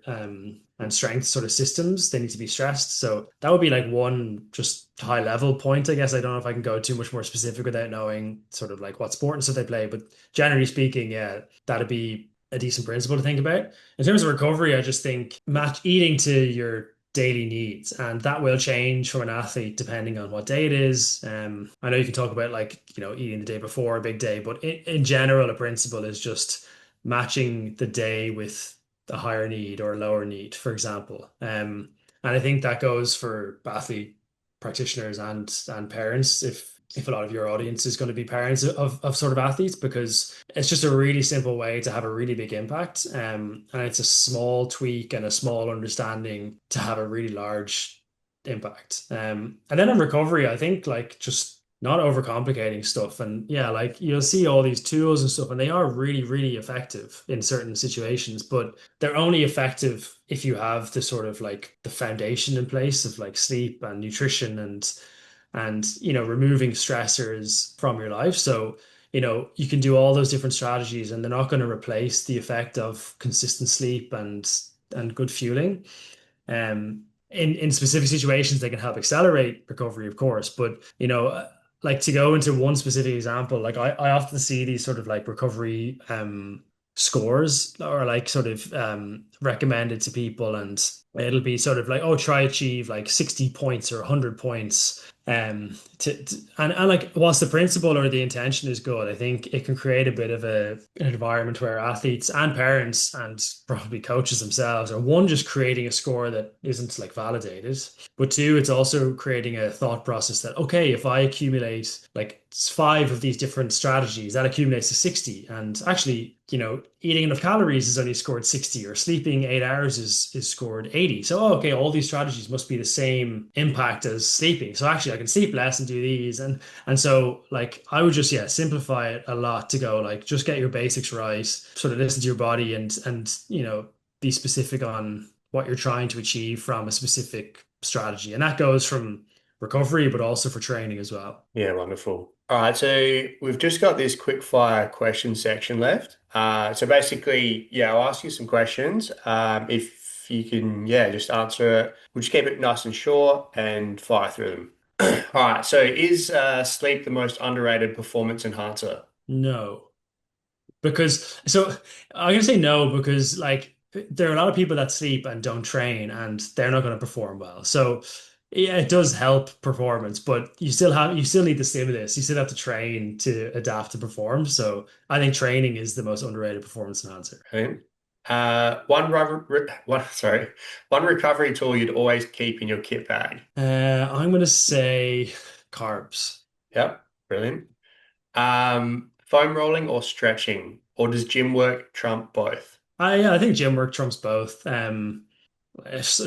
and strength sort of systems, they need to be stressed. So that would be like one just high level point, I guess. I don't know if I can go too much more specific without knowing sort of like what sport and stuff they play, but generally speaking, yeah, that'd be a decent principle to think about. In terms of recovery, I just think match eating to your daily needs, and that will change from an athlete depending on what day it is. I know you can talk about like eating the day before a big day, but in general, a principle is just matching the day with a higher need or a lower need, for example. And I think that goes for athlete practitioners and parents if a lot of your audience is going to be parents of sort of athletes, because it's just a really simple way to have a really big impact. And it's a small tweak and a small understanding to have a really large impact. And then in recovery, I think like just not overcomplicating stuff. And yeah, like you'll see all these tools and stuff, and they are really, really effective in certain situations, but they're only effective if you have the sort of like the foundation in place of like sleep and nutrition and removing stressors from your life. So you can do all those different strategies and they're not going to replace the effect of consistent sleep and good fueling. In specific situations, they can help accelerate recovery, of course. But like to go into one specific example, like I often see these sort of like recovery scores or like sort of recommended to people, and it'll be sort of like, oh, try achieve like 60 points or 100 points. And like whilst the principle or the intention is good, I think it can create a bit of an environment where athletes and parents and probably coaches themselves are one just creating a score that isn't like validated, but two, it's also creating a thought process that okay, if I accumulate like five of these different strategies, that accumulates to 60, and actually, eating enough calories is only scored 60, or sleeping 8 hours is scored 80. So, oh, okay, all these strategies must be the same impact as sleeping. So actually I can sleep less and do these. And so like I would just, yeah, simplify it a lot to go like just get your basics right, sort of listen to your body and be specific on what you're trying to achieve from a specific strategy. And that goes from recovery, but also for training as well. Yeah, wonderful. All right, so we've just got this quick fire question section left. So basically, yeah, I'll ask you some questions. If you can, yeah, just answer it. We'll just keep it nice and short and fire through them. All right, so is sleep the most underrated performance enhancer? No. Because so I'm gonna say no because like there are a lot of people that sleep and don't train and they're not gonna perform well. So yeah, it does help performance, but you still need the stimulus. You still have to train to adapt to perform. So I think training is the most underrated performance enhancer. Brilliant. One recovery tool you'd always keep in your kit bag. I'm gonna say carbs. Yep, brilliant. Foam rolling or stretching, or does gym work trump both? I think gym work trumps both.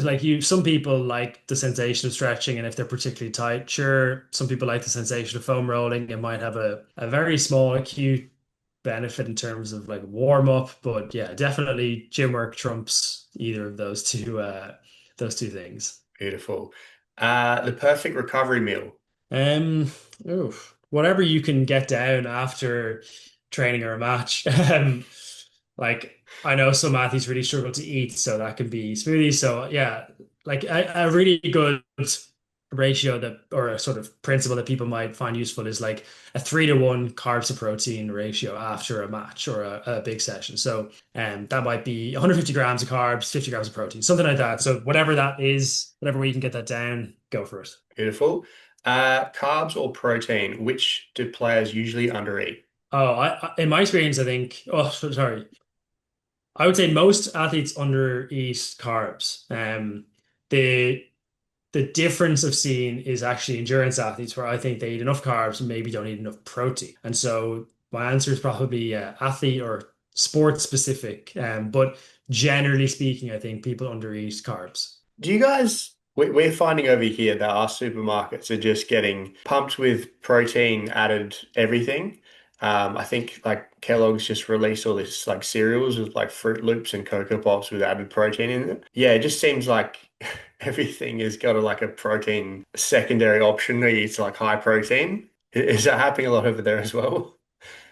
Like some people like the sensation of stretching, and if they're particularly tight, sure. Some people like the sensation of foam rolling. It might have a very small acute benefit in terms of like warm up, but yeah, definitely gym work trumps either of those two things. Beautiful. The perfect recovery meal. Um, Whatever you can get down after training or a match. Like I know some athletes really struggle to eat, so that can be smoothies. So yeah, like a really good ratio that or a sort of principle that people might find useful is like a 3-to-1 carbs to protein ratio after a match or a big session. So that might be 150 grams of carbs, 50 grams of protein, something like that. So whatever that is, whatever way you can get that down, go for it. Beautiful. Carbs or protein, which do players usually undereat? Oh, in my experience, I think. Oh, sorry. I would say most athletes undereat carbs. The the difference I've seen is actually endurance athletes, where I think they eat enough carbs and maybe don't eat enough protein. And so my answer is probably athlete or sport specific. But generally speaking, I think people undereat carbs. Do you guys, we're finding over here that our supermarkets are just getting pumped with protein added everything. I think like Kellogg's just released all this like cereals with like Fruit Loops and Cocoa Pops with added protein in it. Yeah, it just seems like everything has got like a protein secondary option. It's like high protein. Is that happening a lot over there as well?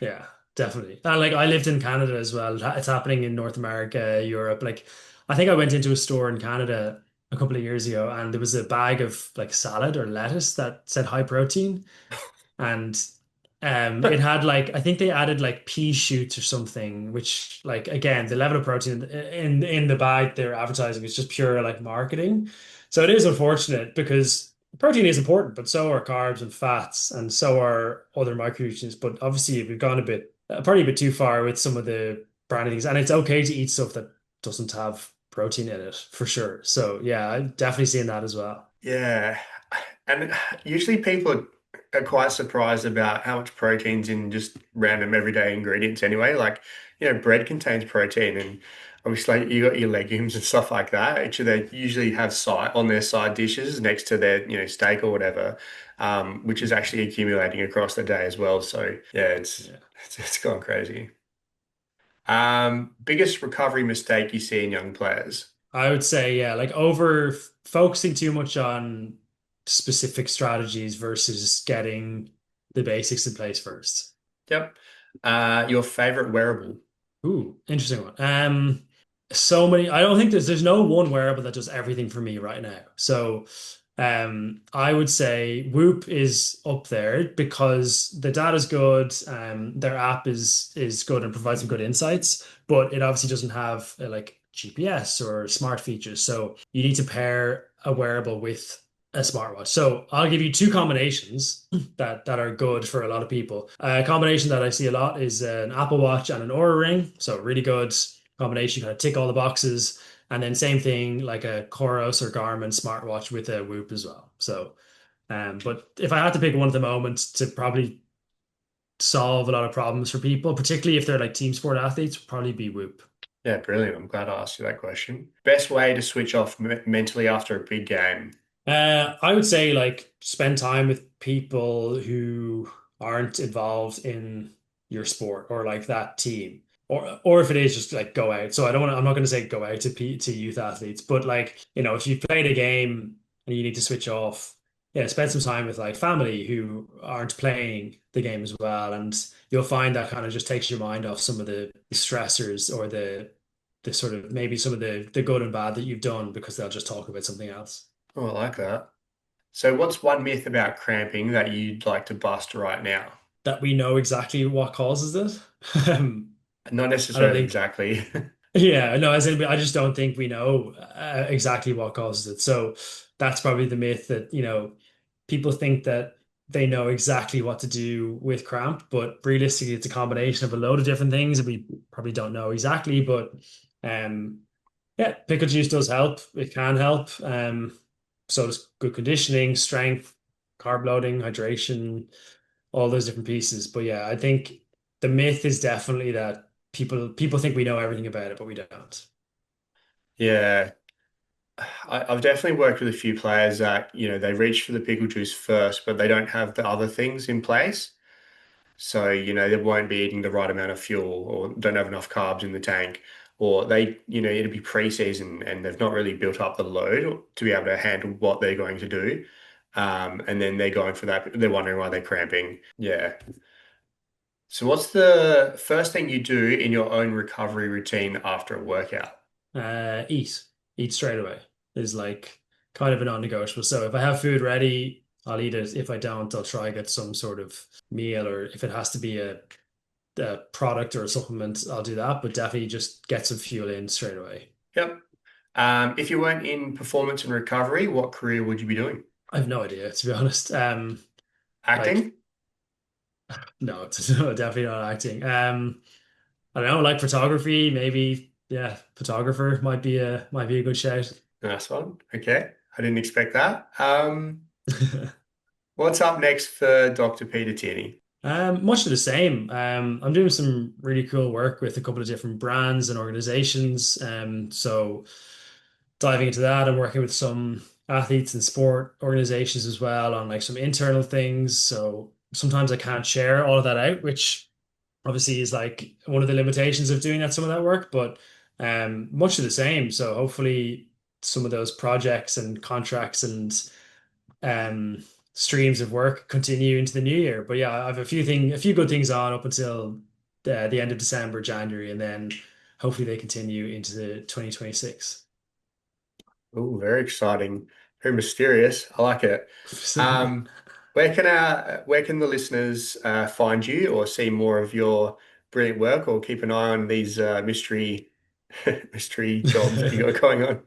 Yeah, definitely. And like I lived in Canada as well. It's happening in North America, Europe. Like I think I went into a store in Canada a couple of years ago and there was a bag of like salad or lettuce that said high protein. And it had like I think they added like pea shoots or something, which like again the level of protein in the bag they're advertising is just pure like marketing. So it is unfortunate because protein is important, but so are carbs and fats, and so are other micronutrients. But obviously we've gone a bit probably a bit too far with some of the branded things, and it's okay to eat stuff that doesn't have protein in it for sure. So yeah, I'm definitely seeing that as well. Yeah. And usually people are quite surprised about how much protein's in just random everyday ingredients anyway. Like, bread contains protein and obviously like, you got your legumes and stuff like that. Actually, they usually have side on their side dishes next to their, steak or whatever, which is actually accumulating across the day as well. So yeah, it's Yeah. it's gone crazy. Biggest recovery mistake you see in young players. I would say, yeah, like over focusing too much on specific strategies versus getting the basics in place first. Yep. Your favorite wearable? Ooh, interesting one. So many. I don't think there's no one wearable that does everything for me right now. So, I would say Whoop is up there because the data's good. Their app is good and provides some good insights, but it obviously doesn't have like GPS or smart features. So you need to pair a wearable with a smartwatch. So I'll give you two combinations that are good for a lot of people. A combination that I see a lot is an Apple Watch and an Oura Ring. So really good combination, kind of tick all the boxes. And then same thing like a Coros or Garmin smartwatch with a Whoop as well. So, but if I had to pick one at the moment to probably solve a lot of problems for people, particularly if they're like team sport athletes, would probably be Whoop. Yeah, brilliant. I'm glad I asked you that question. Best way to switch off mentally after a big game? I would say like spend time with people who aren't involved in your sport or like that team. Or if it is just like go out. So I don't want to, I'm not going to say go out to youth athletes, but like, if you've played a game and you need to switch off, yeah, spend some time with like family who aren't playing the game as well. And you'll find that kind of just takes your mind off some of the stressors or the sort of maybe some of the good and bad that you've done because they'll just talk about something else. Oh, I like that. So, what's one myth about cramping that you'd like to bust right now? That we know exactly what causes it. Not I don't necessarily think, exactly. yeah, no, as in, I just don't think we know exactly what causes it. So that's probably the myth that, people think that they know exactly what to do with cramp, but realistically, it's a combination of a load of different things that we probably don't know exactly. But um, yeah, pickle juice does help. It can help. So does good conditioning, strength, carb loading, hydration, all those different pieces. But yeah, I think the myth is definitely that people think we know everything about it, but we don't. Yeah, I've definitely worked with a few players that, they reach for the pickle juice first, but they don't have the other things in place. So, they won't be eating the right amount of fuel or don't have enough carbs in the tank. Or they, it'll be pre-season and they've not really built up the load to be able to handle what they're going to do. And then they're going for that. They're wondering why they're cramping. Yeah. So what's the first thing you do in your own recovery routine after a workout? Eat, eat straight away is like kind of a non-negotiable. So if I have food ready, I'll eat it. If I don't, I'll try get some sort of meal, or if it has to be a product or a supplement, I'll do that. But definitely just get some fuel in straight away. Yep. If you weren't in performance and recovery, what career would you be doing? I have no idea, to be honest. Like Acting? no, no, definitely not acting. I don't know, like photography, maybe. Yeah, photographer might be a good shout. Nice one. Okay. I didn't expect that. What's up next for Dr. Peter Tierney? Much of the same. I'm doing some really cool work with a couple of different brands and organizations. So diving into that, I'm working with some athletes and sport organizations as well on like some internal things. So sometimes I can't share all of that out, which obviously is like one of the limitations of doing some of that work, but much of the same. So hopefully some of those projects and contracts and um streams of work continue into the new year. But yeah, I have a few good things on up until the end of December, January, and then hopefully they continue into the 2026. Oh, very exciting. Very mysterious. I like it. Um, where can the listeners find you or see more of your brilliant work or keep an eye on these mystery jobs that you got going on?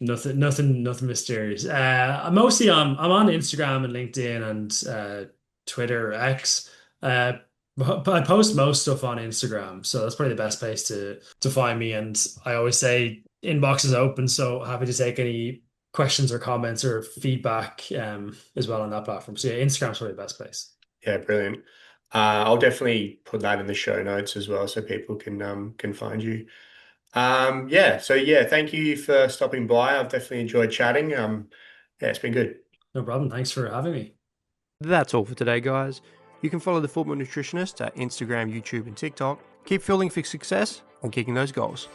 Nothing mysterious. I'm on Instagram and LinkedIn and Twitter, X. But I post most stuff on Instagram, so that's probably the best place to find me. And I always say inbox is open, so happy to take any questions or comments or feedback as well on that platform. So yeah, Instagram's probably the best place. Yeah, brilliant. I'll definitely put that in the show notes as well so people can find you. Yeah, so yeah, thank you for stopping by. I've definitely enjoyed chatting. Yeah, it's been good. No problem. Thanks for having me. That's all for today, guys. You can follow the Football Nutritionist at Instagram, YouTube, and TikTok. Keep fueling for success and kicking those goals.